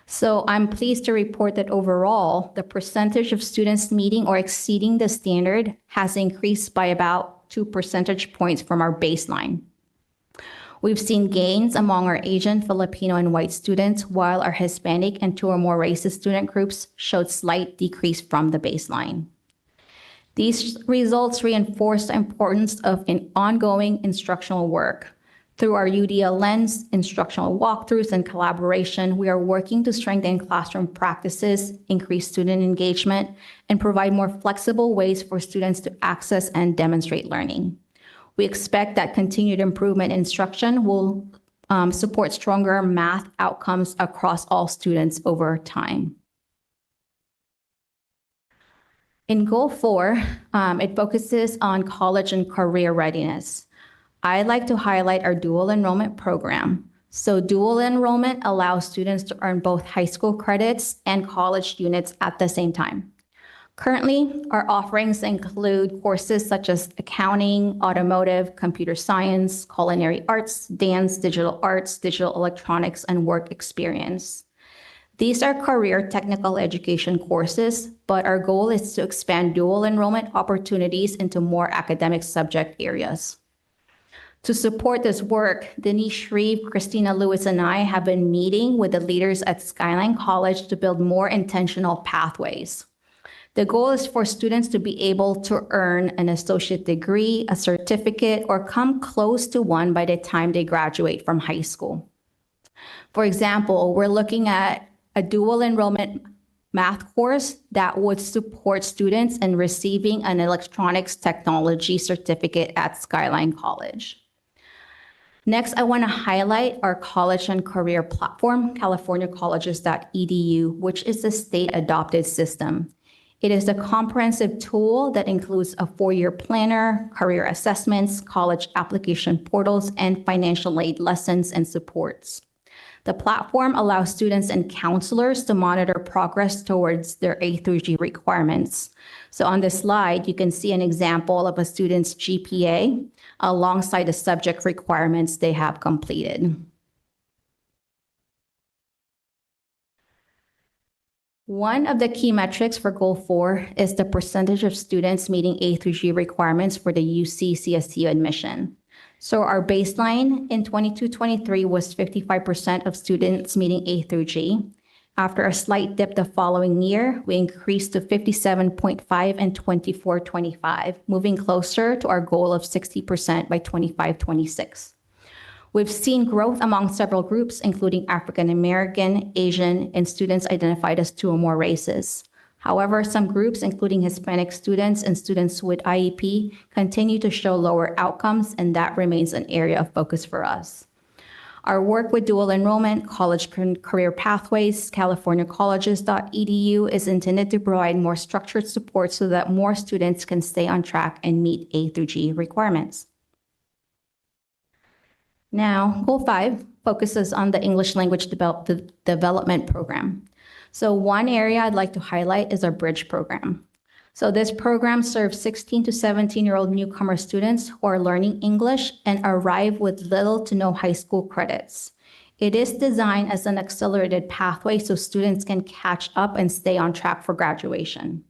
So I'm pleased to report that overall, the percentage of students meeting or exceeding the standard has increased by about 2 percentage points from our baseline. We've seen gains among our Asian, Filipino, and white students, while our Hispanic and 2 or more races student groups showed slight decrease from the baseline. These results reinforce the importance of ongoing instructional work. Through our UDL lens, instructional walkthroughs, and collaboration, we are working to strengthen classroom practices, increase student engagement, and provide more flexible ways for students to access and demonstrate learning. We expect that continued improvement in instruction will support stronger math outcomes across all students over time. In Goal 4, it focuses on college and career readiness. I'd like to highlight our dual enrollment program. So dual enrollment allows students to earn both high school credits and college units at the same time. Currently, our offerings include courses such as accounting, automotive, computer science, culinary arts, dance, digital electronics, and work experience. These are career technical education courses, but our goal is to expand dual enrollment opportunities into more academic subject areas. To support this work, Denise Shreve, Christina Lewis, and I have been meeting with the leaders at Skyline College to build more intentional pathways. The goal is for students to be able to earn an associate degree, a certificate, or come close to one by the time they graduate from high school. For example, we're looking at a dual enrollment math course that would support students in receiving an electronics technology certificate at Skyline College. Next, I want to highlight our college and career platform, californiacolleges.edu, which is a state-adopted system. It is a comprehensive tool that includes a 4-year planner, career assessments, college application portals, and financial aid lessons and supports. The platform allows students and counselors to monitor progress towards their A through G requirements. So on this slide, you can see an example of a student's GPA alongside the subject requirements they have completed. One of the key metrics for Goal 4 is the percentage of students meeting A through G requirements for the UC CSU admission. So our baseline in 22-23 was 55% of students meeting A through G. After a slight dip the following year, we increased to 57.5 and 24-25, moving closer to our goal of 60% by 25-26. We've seen growth among several groups, including African American, Asian, and students identified as 2 or more races. However, some groups, including Hispanic students and students with IEP, continue to show lower outcomes, and that remains an area of focus for us. Our work with dual enrollment, college career pathways, californiacolleges.edu is intended to provide more structured support so that more students can stay on track and meet A through G requirements. Now, Goal 5 focuses on the English language development program. So one area I'd like to highlight is our Bridge program. So this program serves 16 to 17-year-old newcomer students who are learning English and arrive with little to no high school credits. It is designed as an accelerated pathway so students can catch up and stay on track for graduation.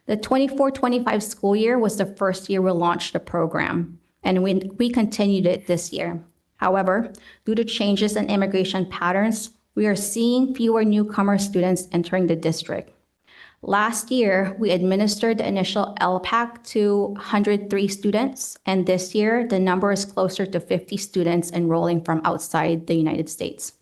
The 24-25 school year was the first year we launched the program, and we continued it this year. However, due to changes in immigration patterns, we are seeing fewer newcomer students entering the district. Last year, we administered the initial LPAC to 103 students, and this year, the number is closer to 50 students enrolling from outside the United States.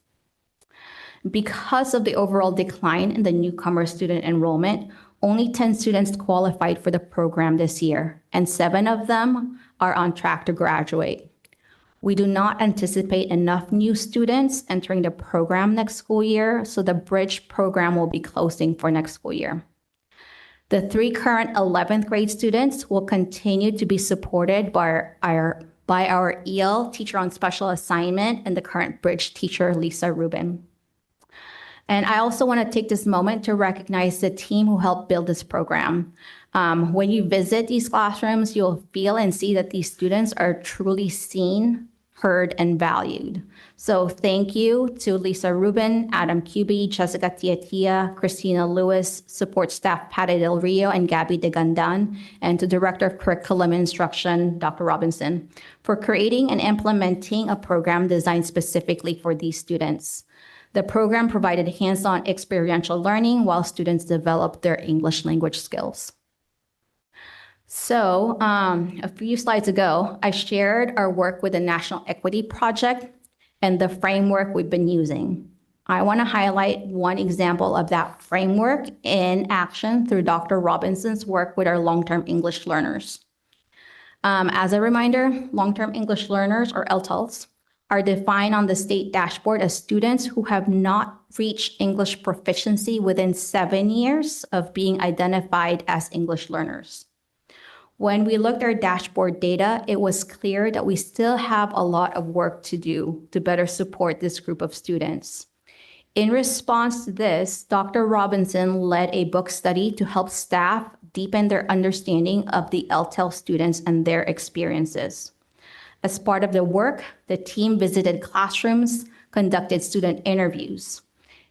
Because of the overall decline in the newcomer student enrollment, only 10 students qualified for the program this year, and 7 of them are on track to graduate. We do not anticipate enough new students entering the program next school year, so the Bridge program will be closing for next school year. The 3 current 11th grade students will continue to be supported by our EL teacher on special assignment and the current Bridge teacher, Lisa Rubin. And I also want to take this moment to recognize the team who helped build this program. When you visit these classrooms, you'll feel and see that these students are truly seen, heard, and valued. So thank you to Lisa Rubin, Adam Cuby, Jessica Tiatia, Christina Lewis, support staff Patty Del Rio and Gabby De Gandan, and to Director of Curriculum and Instruction, Dr. Robinson, for creating and implementing a program designed specifically for these students. The program provided hands-on experiential learning while students developed their English language skills. So a few slides ago, I shared our work with the National Equity Project and the framework we've been using. I want to highlight one example of that framework in action through Dr. Robinson's work with our long-term English learners. As a reminder, long-term English learners, or LTLs, are defined on the state dashboard as students who have not reached English proficiency within 7 years of being identified as English learners. When we looked at our dashboard data, it was clear that we still have a lot of work to do to better support this group of students. In response to this, Dr. Robinson led a book study to help staff deepen their understanding of the LTEL students and their experiences. As part of the work, the team visited classrooms, conducted student interviews.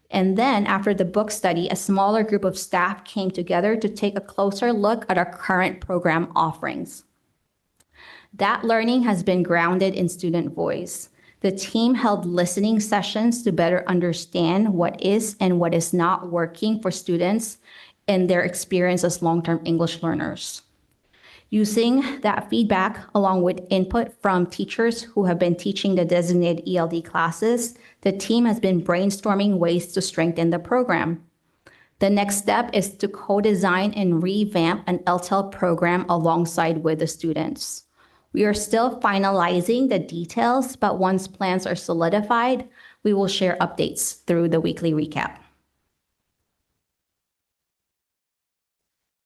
And then after the book study, a smaller group of staff came together to take a closer look at our current program offerings. That learning has been grounded in student voice. The team held listening sessions to better understand what is and what is not working for students in their experience as long-term English learners. Using that feedback, along with input from teachers who have been teaching the designated ELD classes, the team has been brainstorming ways to strengthen the program. The next step is to co-design and revamp an LTEL program alongside with the students. We are still finalizing the details, but once plans are solidified, we will share updates through the weekly recap.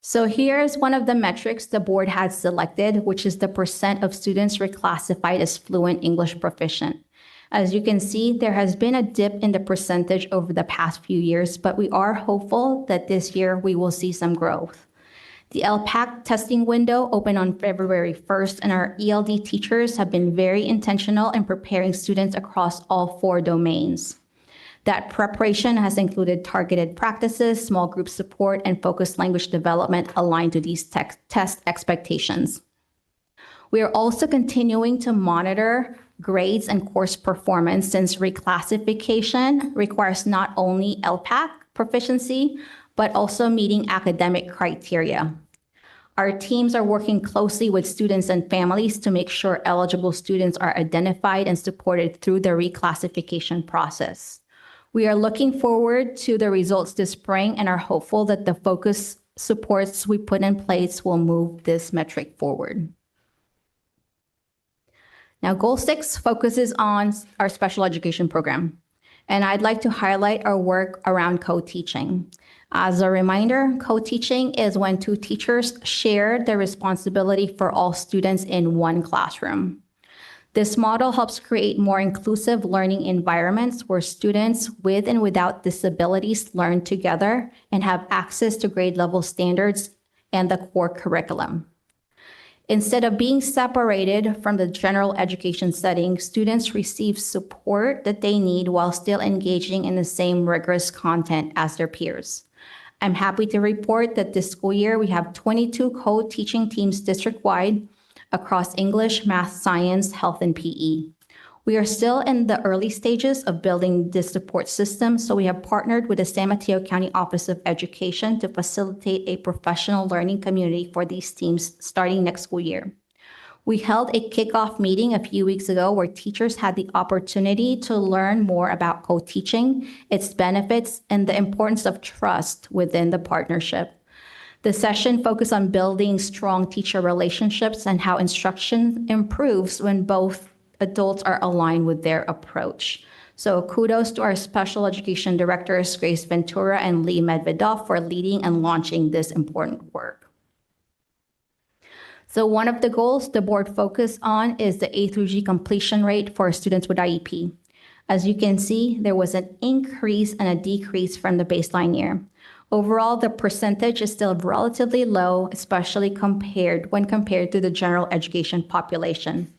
So here's one of the metrics the board had selected, which is the percent of students reclassified as fluent English proficient. As you can see, there has been a dip in the percentage over the past few years, but we are hopeful that this year we will see some growth. The LPAC testing window opened on February 1st, and our ELD teachers have been very intentional in preparing students across all 4 domains. That preparation has included targeted practices, small group support, and focused language development aligned to these test expectations. We are also continuing to monitor grades and course performance, since reclassification requires not only LPAC proficiency, but also meeting academic criteria. Our teams are working closely with students and families to make sure eligible students are identified and supported through the reclassification process. We are looking forward to the results this spring and are hopeful that the focus supports we put in place will move this metric forward. Now, Goal 6 focuses on our special education program, and I'd like to highlight our work around co-teaching. As a reminder, co-teaching is when 2 teachers share the responsibility for all students in one classroom. This model helps create more inclusive learning environments where students with and without disabilities learn together and have access to grade level standards and the core curriculum. Instead of being separated from the general education setting, students receive support that they need while still engaging in the same rigorous content as their peers. I'm happy to report that this school year we have 22 co-teaching teams district-wide across English, math, science, health, and PE. We are still in the early stages of building this support system, so we have partnered with the San Mateo County Office of Education to facilitate a professional learning community for these teams starting next school year. We held a kickoff meeting a few weeks ago where teachers had the opportunity to learn more about co-teaching, its benefits, and the importance of trust within the partnership. The session focused on building strong teacher relationships and how instruction improves when both adults are aligned with their approach. So kudos to our special education directors, Grace Ventura and Lee Medvedoff, for leading and launching this important work. So one of the goals the board focused on is the A through G completion rate for students with IEP. As you can see, there was an increase and a decrease from the baseline year. Overall, the percentage is still relatively low, especially when compared to the general education population.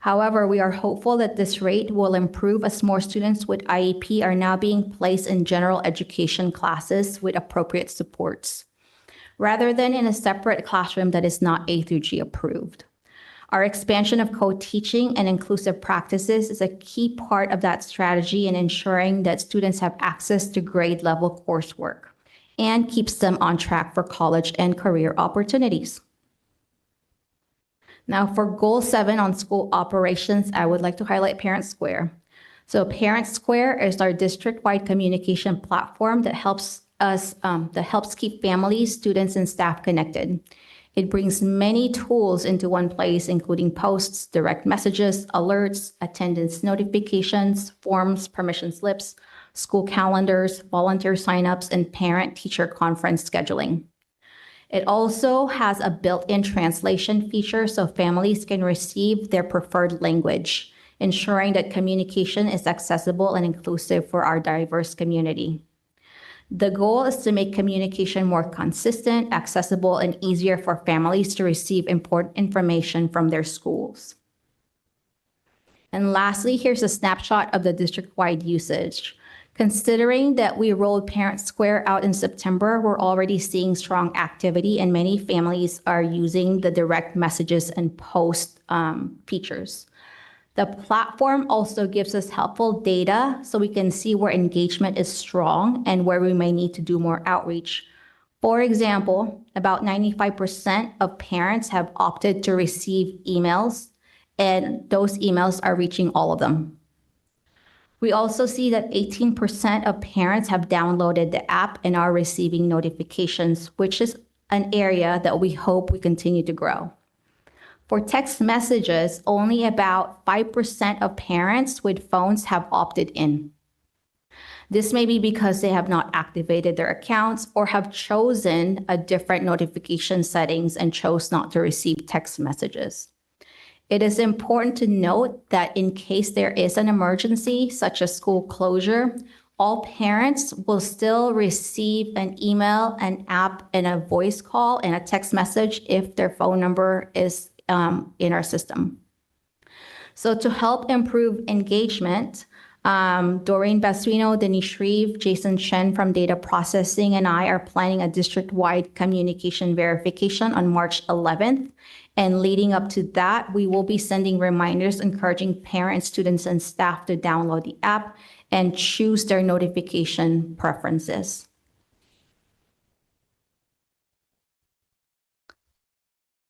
However, we are hopeful that this rate will improve as more students with IEP are now being placed in general education classes with appropriate supports, rather than in a separate classroom that is not A through G approved. Our expansion of co-teaching and inclusive practices is a key part of that strategy in ensuring that students have access to grade level coursework and keeps them on track for college and career opportunities. Now for goal 7 on school operations, I would like to highlight Parent Square. So Parent Square is our district-wide communication platform that helps keep families, students, and staff connected. It brings many tools into one place, including posts, direct messages, alerts, attendance notifications, forms, permission slips, school calendars, volunteer signups, and parent-teacher conference scheduling. It also has a built-in translation feature so families can receive their preferred language, ensuring that communication is accessible and inclusive for our diverse community. The goal is to make communication more consistent, accessible, and easier for families to receive important information from their schools. And lastly, here's a snapshot of the district-wide usage. Considering that we rolled Parent Square out in September, we're already seeing strong activity and many families are using the direct messages and post features. The platform also gives us helpful data so we can see where engagement is strong and where we may need to do more outreach. For example, about 95% of parents have opted to receive emails, and those emails are reaching all of them. We also see that 18% of parents have downloaded the app and are receiving notifications, which is an area that we hope we continue to grow. For text messages, only about 5% of parents with phones have opted in. This may be because they have not activated their accounts or have chosen a different notification settings and chose not to receive text messages. It is important to note that in case there is an emergency, such as school closure, all parents will still receive an email, an app, and a voice call and a text message if their phone number is in our system. So to help improve engagement, Doreen Basuino, Denise Shreve, Jason Chen from Data Processing, and I are planning a district-wide communication verification on March 11th. And leading up to that, we will be sending reminders encouraging parents, students, and staff to download the app and choose their notification preferences.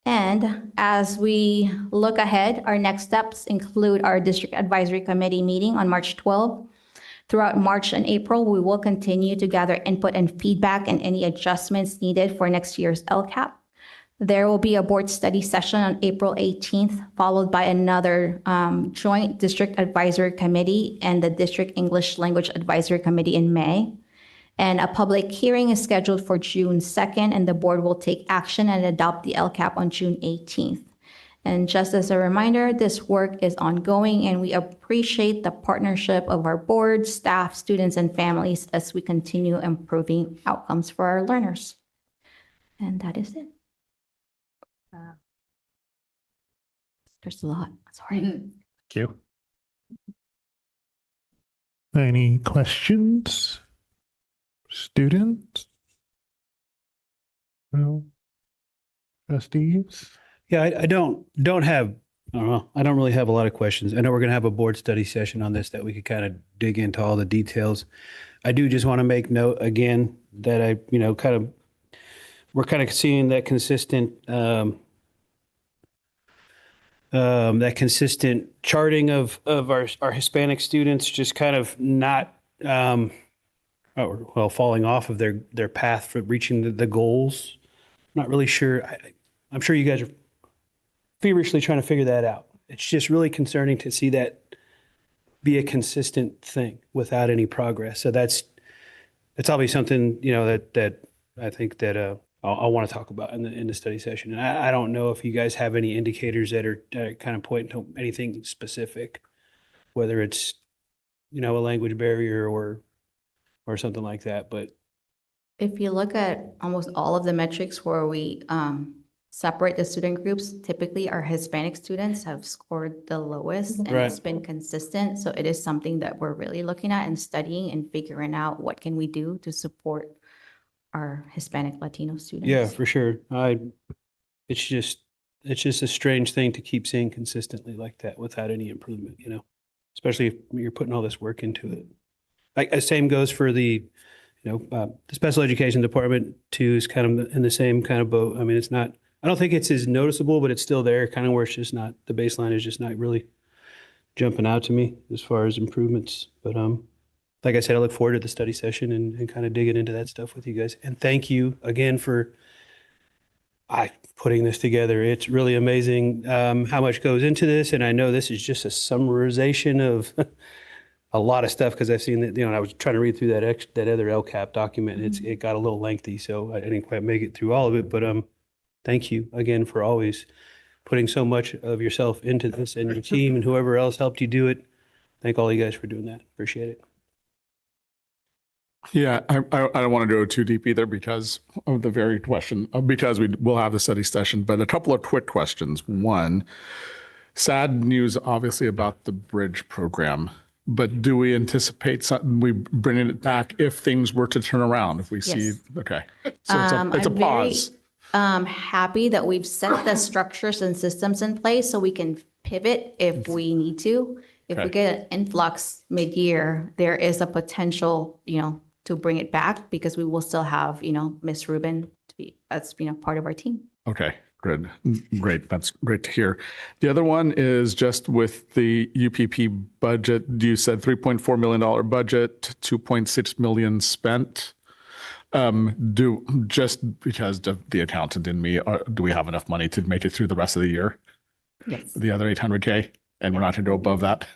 And as we look ahead, our next steps include our District Advisory Committee meeting on March 12th. Throughout March and April, we will continue to gather input and feedback and any adjustments needed for next year's LCAP. There will be a board study session on April 18th, followed by another joint District Advisory Committee and the District English Language Advisory Committee in May. And a public hearing is scheduled for June 2nd, and the board will take action and adopt the LCAP on June 18th. And just as a reminder, this work is ongoing, and we appreciate the partnership of our board, staff, students, and families as we continue improving outcomes for our learners. And that is it. There's a lot. Sorry. Thank you. Any questions? Students? No? Trustees? Yeah, I don't have, I don't know. I don't really have a lot of questions. I know we're going to have a board study session on this that we could kind of dig into all the details. I do just want to make note again that we're kind of seeing that consistent charting of our Hispanic students just kind of not falling off of their path for reaching the goals. I'm not really sure. I'm sure you guys are feverishly trying to figure that out. It's just really concerning to see that be a consistent thing without any progress. So that's obviously something that I think that I'll want to talk about in the study session. And I don't know if you guys have any indicators that are kind of pointing to anything specific, whether it's a language barrier or something like that. But if you look at almost all of the metrics where we separate the student groups. Typically, our Hispanic students have scored the lowest, and Right. it's been consistent. So it is something that we're really looking at and studying and figuring out what can we do to support our Hispanic Latino students. Yeah, for sure. It's just a strange thing to keep seeing consistently like that without any improvement, especially if you're putting all this work into it. Like, same goes for the special education department too, is kind of in the same kind of boat. I mean, I don't think it's as noticeable, but it's still there, kind of where it's just not, the baseline is just not really jumping out to me as far as improvements. But like I said, I look forward to the study session and kind of digging into that stuff with you guys. And thank you again for putting this together. It's really amazing how much goes into this. And I know this is just a summarization of a lot of stuff, because I've seen that, I was trying to read through that other LCAP document. It got a little lengthy, so I didn't quite make it through all of it. But thank you again for always putting so much of yourself into this, and your team and whoever else helped you do it. Thank all you guys for doing that. Appreciate it. Yeah, I don't want to go too deep either because of the very question, because we will have the study session, but a couple of quick questions. One, sad news obviously about the bridge program, but do we anticipate we bringing it back if things were to turn around, if we see, Yes. okay. So it's a pause. Happy that we've set the structures and systems in place so we can pivot if we need to. If we Okay. get an influx mid-year, there is a potential, to bring it back, because we will still have, Miss Rubin to be, as, part of our team. Okay, good. Great. That's great to hear. The other one is just with the UPP budget. You said $3.4 million budget, 2.6 million spent. Just because the accountant in me, do we have enough money to make it through the rest of the year? Yes. The other 800K, and we're not to go above that?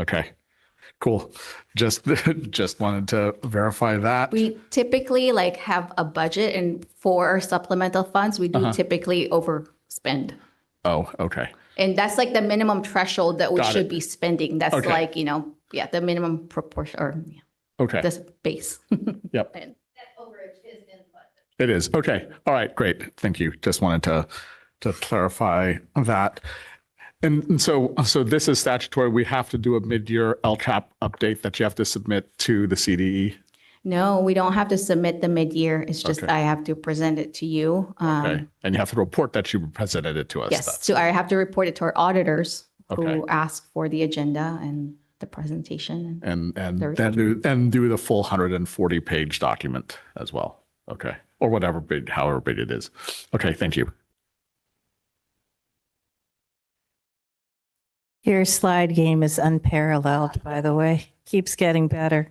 Okay, cool. Just wanted to verify that. We typically have a budget, and for supplemental funds, we do typically overspend. Oh, okay. And that's the minimum threshold that we Got should it. be spending. That's Okay. the minimum proportion, or Okay. the base. Yep. And It is. Okay. All right. Great. Thank you. Just wanted to clarify that. And so this is statutory. We have to do a mid-year LCAP update that you have to submit to the CDE. No, we don't have to submit the mid-year. It's just Okay. I have to present it to you. Okay. And you have to report that you presented it to us. Yes, That's- so I have to report it to our auditors Okay. who ask for the agenda and the presentation. And There- then do the full 140-page document as well. Okay. Or whatever big, however big it is. Okay. Thank you. Your slide game is unparalleled, by the way. Keeps getting better.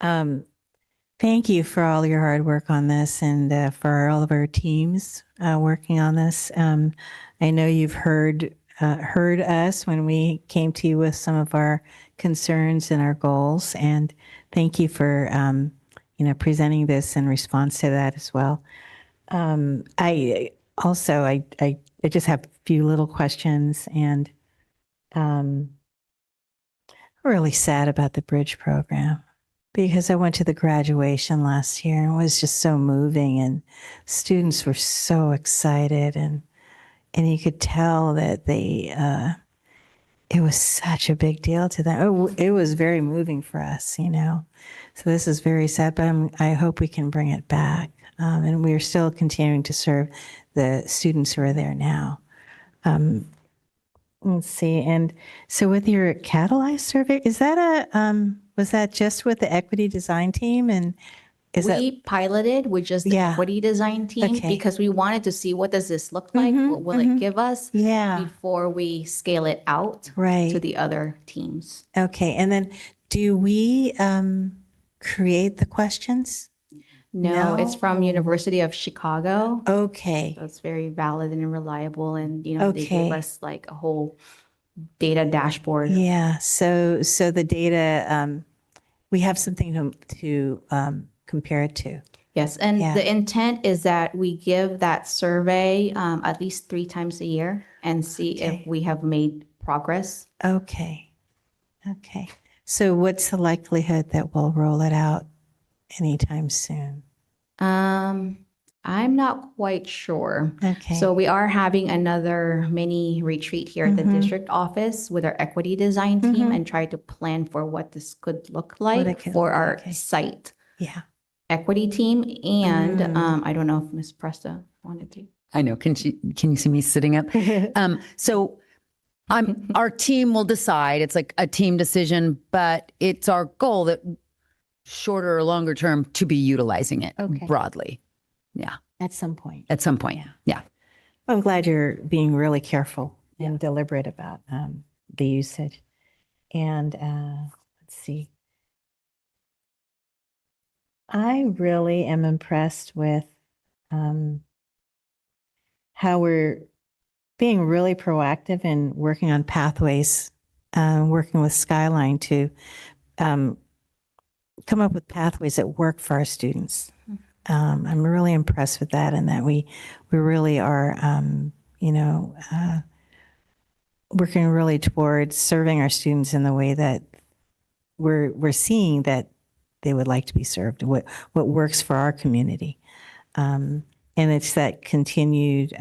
Thank you for all your hard work on this, and for all of our teams working on this. I know you've heard us when we came to you with some of our concerns and our goals, and thank you for presenting this in response to that as well. I just have a few little questions, and I'm really sad about the bridge program, because I went to the graduation last year and it was just so moving, and students were so excited, and you could tell that it was such a big deal to them. It was very moving for us, So this is very sad, but I hope we can bring it back. And we're still continuing to serve the students who are there now. Let's see. And so with your Catalyze survey, is that was that just with the equity design team? And We piloted with just the equity design team Okay. because we wanted to see, what does this look like? What will it give us? Yeah. Before we scale it out Right. to the other teams. Okay. And then do we create the questions? No, it's from University of Chicago. Okay. So it's very valid and reliable, and they Okay. gave us a whole data dashboard. Yeah. So the data, we have something to compare it to. Yes, and Yeah. the intent is that we give that survey at least 3 times a year and see if we have made progress. Okay. Okay. So what's the likelihood that we'll roll it out anytime soon? I'm not quite sure. Okay. So we are having another mini retreat here at the district office with our equity design team and try to plan for what this could look like for our site Yeah. equity team. And I don't know if Ms. Presta wanted to. I know. Can you see me sitting up? So our team will decide. It's like a team decision, but it's our goal that shorter or longer term to be utilizing it broadly. Yeah. At some point. At some point. Yeah. I'm glad you're being really careful and deliberate about the usage. And let's see. I really am impressed with how we're being really proactive in working on pathways, working with Skyline to come up with pathways that work for our students. I'm really impressed with that, and that we really are, working really towards serving our students in the way that we're seeing that they would like to be served, what works for our community. And it's that continued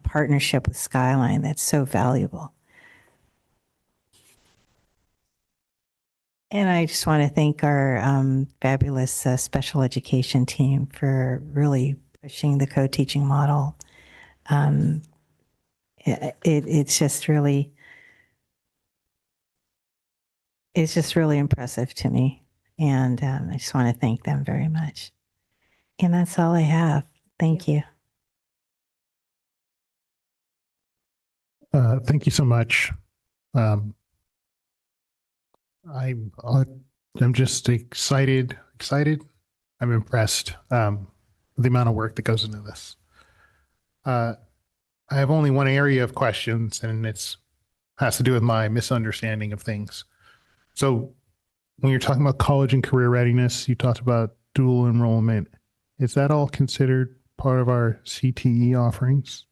partnership with Skyline that's so valuable. And I just want to thank our fabulous special education team for really pushing the co-teaching model. It's just really impressive to me. And I just want to thank them very much. And that's all I have. Thank you. Thank you so much. I'm just excited. I'm impressed with the amount of work that goes into this. I have only one area of questions, and has to do with my misunderstanding of things. So when you're talking about college and career readiness, you talked about dual enrollment. Is that all considered part of our CTE offerings?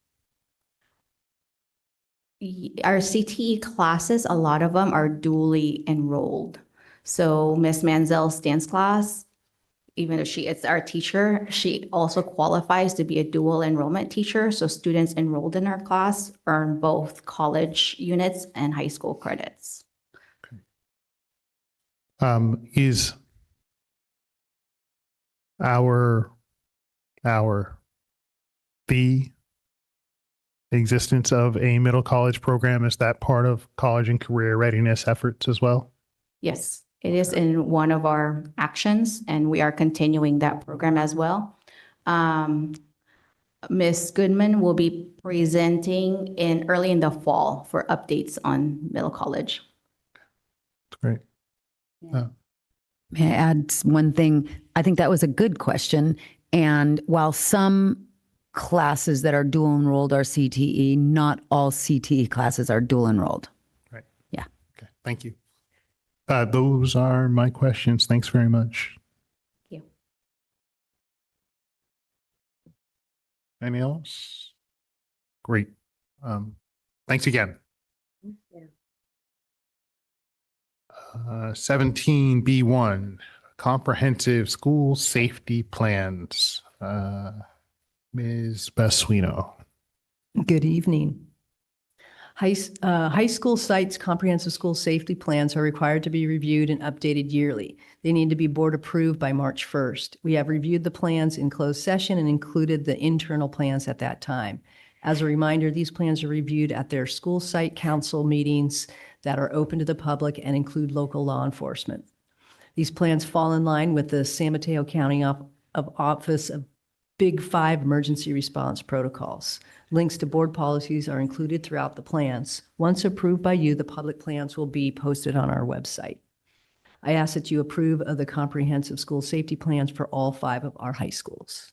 Our CTE classes, a lot of them are dually enrolled. So Miss Manzel's dance class, even though she is our teacher, she also qualifies to be a dual enrollment teacher. So students enrolled in our class earn both college units and high school credits. Is the existence of a middle college program, is that part of college and career readiness efforts as well? Yes, it is in one of our actions, and we are continuing that program as well. Ms. Goodman will be presenting early in the fall for updates on middle college. Great. May I add one thing? I think that was a good question. And while some classes that are dual enrolled are CTE, not all CTE classes are dual enrolled. Right. Yeah. Okay. Thank you. Those are my questions. Thanks very much. Thank you. Any else? Great. Thanks again. 17B1, comprehensive school safety plans. Ms. Basuino. Good evening. High school sites' comprehensive school safety plans are required to be reviewed and updated yearly. They need to be board approved by March 1st. We have reviewed the plans in closed session and included the internal plans at that time. As a reminder, these plans are reviewed at their school site council meetings that are open to the public and include local law enforcement. These plans fall in line with the San Mateo County Office of Big Five emergency response protocols. Links to board policies are included throughout the plans. Once approved by you, the public plans will be posted on our website. I ask that you approve of the comprehensive school safety plans for all 5 of our high schools.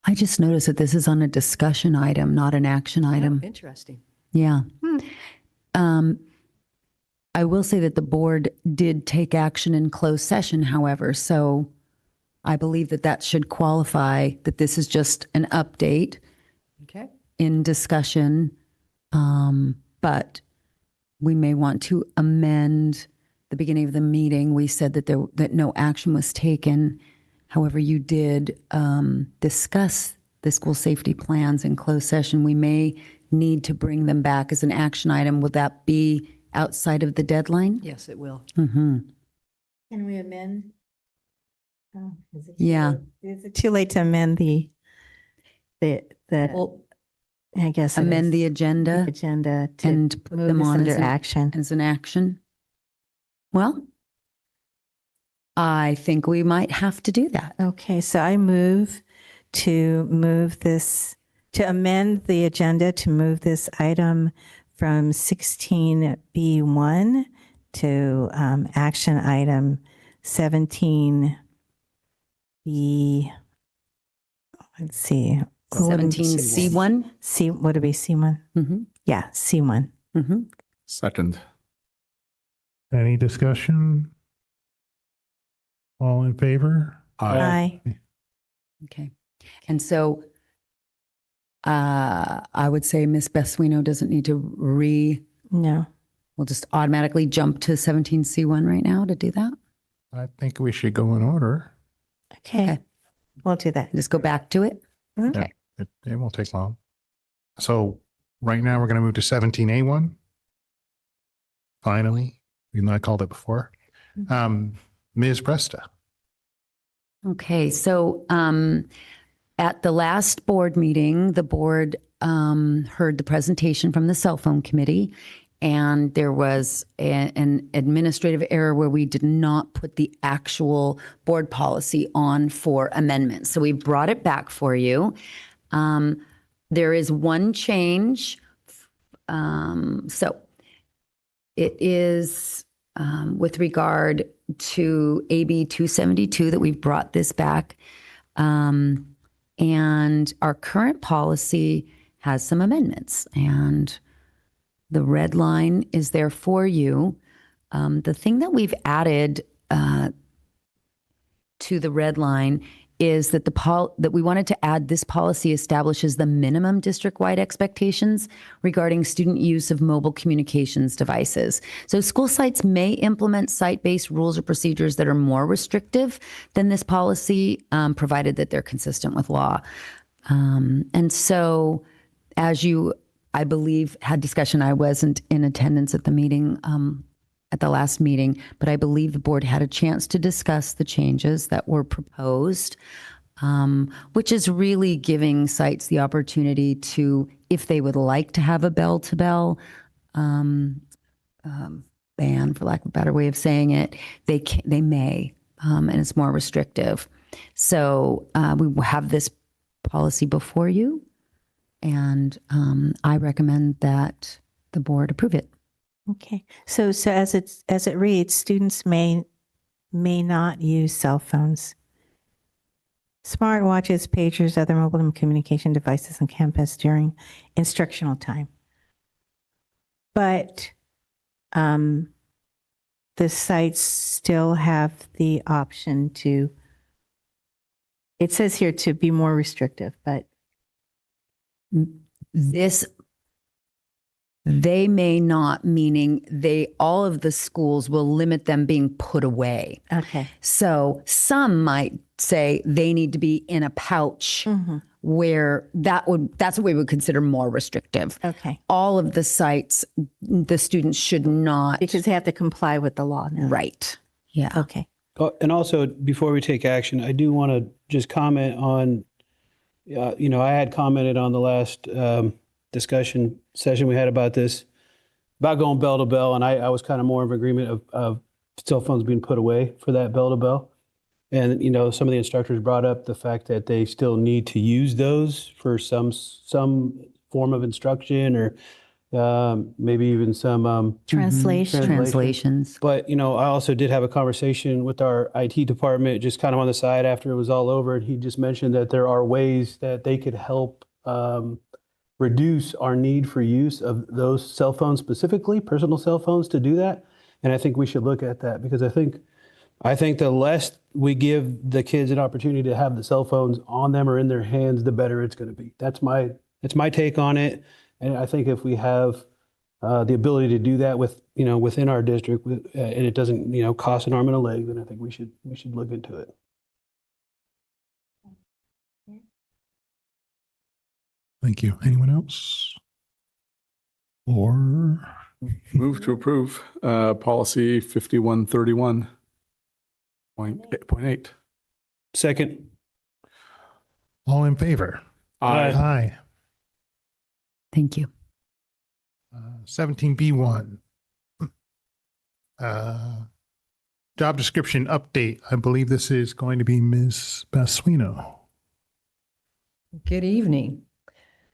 I just noticed that this is on a discussion item, not an action item. Oh, interesting. Yeah. I will say that the board did take action in closed session, however, so I believe that that should qualify that this is just an update Okay. in discussion, but we may want to amend the beginning of the meeting. We said that that no action was taken. However, you did discuss the school safety plans in closed session. We may need to bring them back as an action item. Would that be outside of the deadline? Yes, it will. Mm-hmm. Can we amend? Oh, Yeah. Is it too late to amend Well, I guess it amend is. the agenda Agenda to and put move them this on under as an action. As an action. Well, I think we might have to do that. Okay, so I move to amend the agenda to move this item from 16B1 to action item 17B. Let's see. 17C1? Would it be C1? Mm-hmm. Yeah, C1. Mm-hmm. Second. Any discussion? All in favor? Aye. Okay. And so I would say Ms. Besuino doesn't need to No. We'll just automatically jump to 17C1 right now to do that. I think we should go in order. Okay. We'll do that. Just go back to it. Okay. It won't take long. So right now we're going to move to 17A1. Finally, even though I called it before. Ms. Presta. Okay. So at the last board meeting, the board heard the presentation from the cell phone committee, and there was an administrative error where we did not put the actual board policy on for amendment. So we brought it back for you. There is one change. So it is with regard to AB 272 that we've brought this back. And our current policy has some amendments, and the red line is there for you. The thing that we've added to the red line is that that we wanted to add this policy establishes the minimum district-wide expectations regarding student use of mobile communications devices. So school sites may implement site-based rules or procedures that are more restrictive than this policy, provided that they're consistent with law. And so as you, I believe, had discussion, I wasn't in attendance at the meeting, at the last meeting, but I believe the board had a chance to discuss the changes that were proposed, which is really giving sites the opportunity to, if they would like to have a bell-to-bell ban, for lack of a better way of saying it, they may, and it's more restrictive. So we have this policy before you, and I recommend that the board approve it. Okay. So as it reads, students may not use cell phones, smartwatches, pagers, other mobile communication devices on campus during instructional time. But the sites still have the option to, it says here to be more restrictive, but they may not, meaning all of the schools will limit them being put away. Okay. So some might say they need to be in a pouch, where that's what we would consider more restrictive. Okay. All of the sites, the students should not. Because they have to comply with the law now. Right. Yeah. Okay. Oh, and also, before we take action, I do want to just comment on, I had commented on the last discussion session we had about this, about going bell to bell, and I was kind of more of agreement of cell phones being put away for that bell to bell. And, some of the instructors brought up the fact that they still need to use those for some form of instruction, or maybe even some translations. But, I also did have a conversation with our IT department just kind of on the side after it was all over. And he just mentioned that there are ways that they could help reduce our need for use of those cell phones, specifically personal cell phones, to do that. And I think we should look at that, because I think the less we give the kids an opportunity to have the cell phones on them or in their hands, the better it's going to be. That's my take on it. And I think if we have the ability to do that within our district, and it doesn't, cost an arm and a leg, then I think we should look into it. Thank you. Anyone else? Or Move to approve policy 5131.8. Second. all in favor? Aye. Aye. Thank you. 17B1. Job description update. I believe this is going to be Ms. Basuino. Good evening.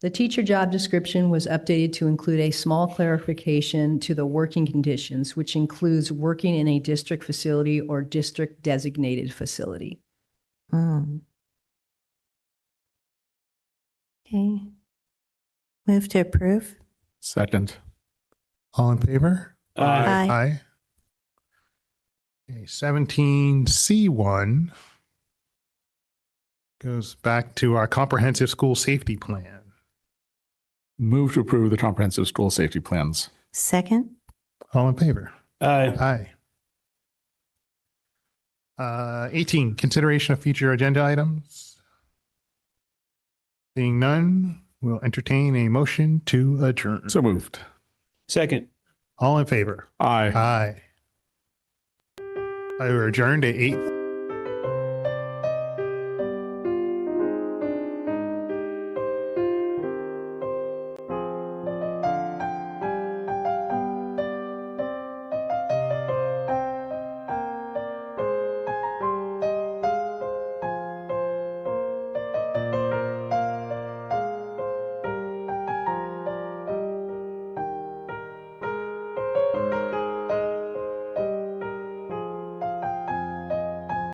The teacher job description was updated to include a small clarification to the working conditions, which includes working in a district facility or district designated facility. Okay. Move to approve. Second. All in favor? Aye. Aye. Okay, 17C1 goes back to our comprehensive school safety plan. Move to approve the comprehensive school safety plans. Second. All in favor? Aye. Aye. 18, consideration of future agenda items. Seeing none, we'll entertain a motion to adjourn. So moved. Second. All in favor? Aye. Aye. I adjourned at 8.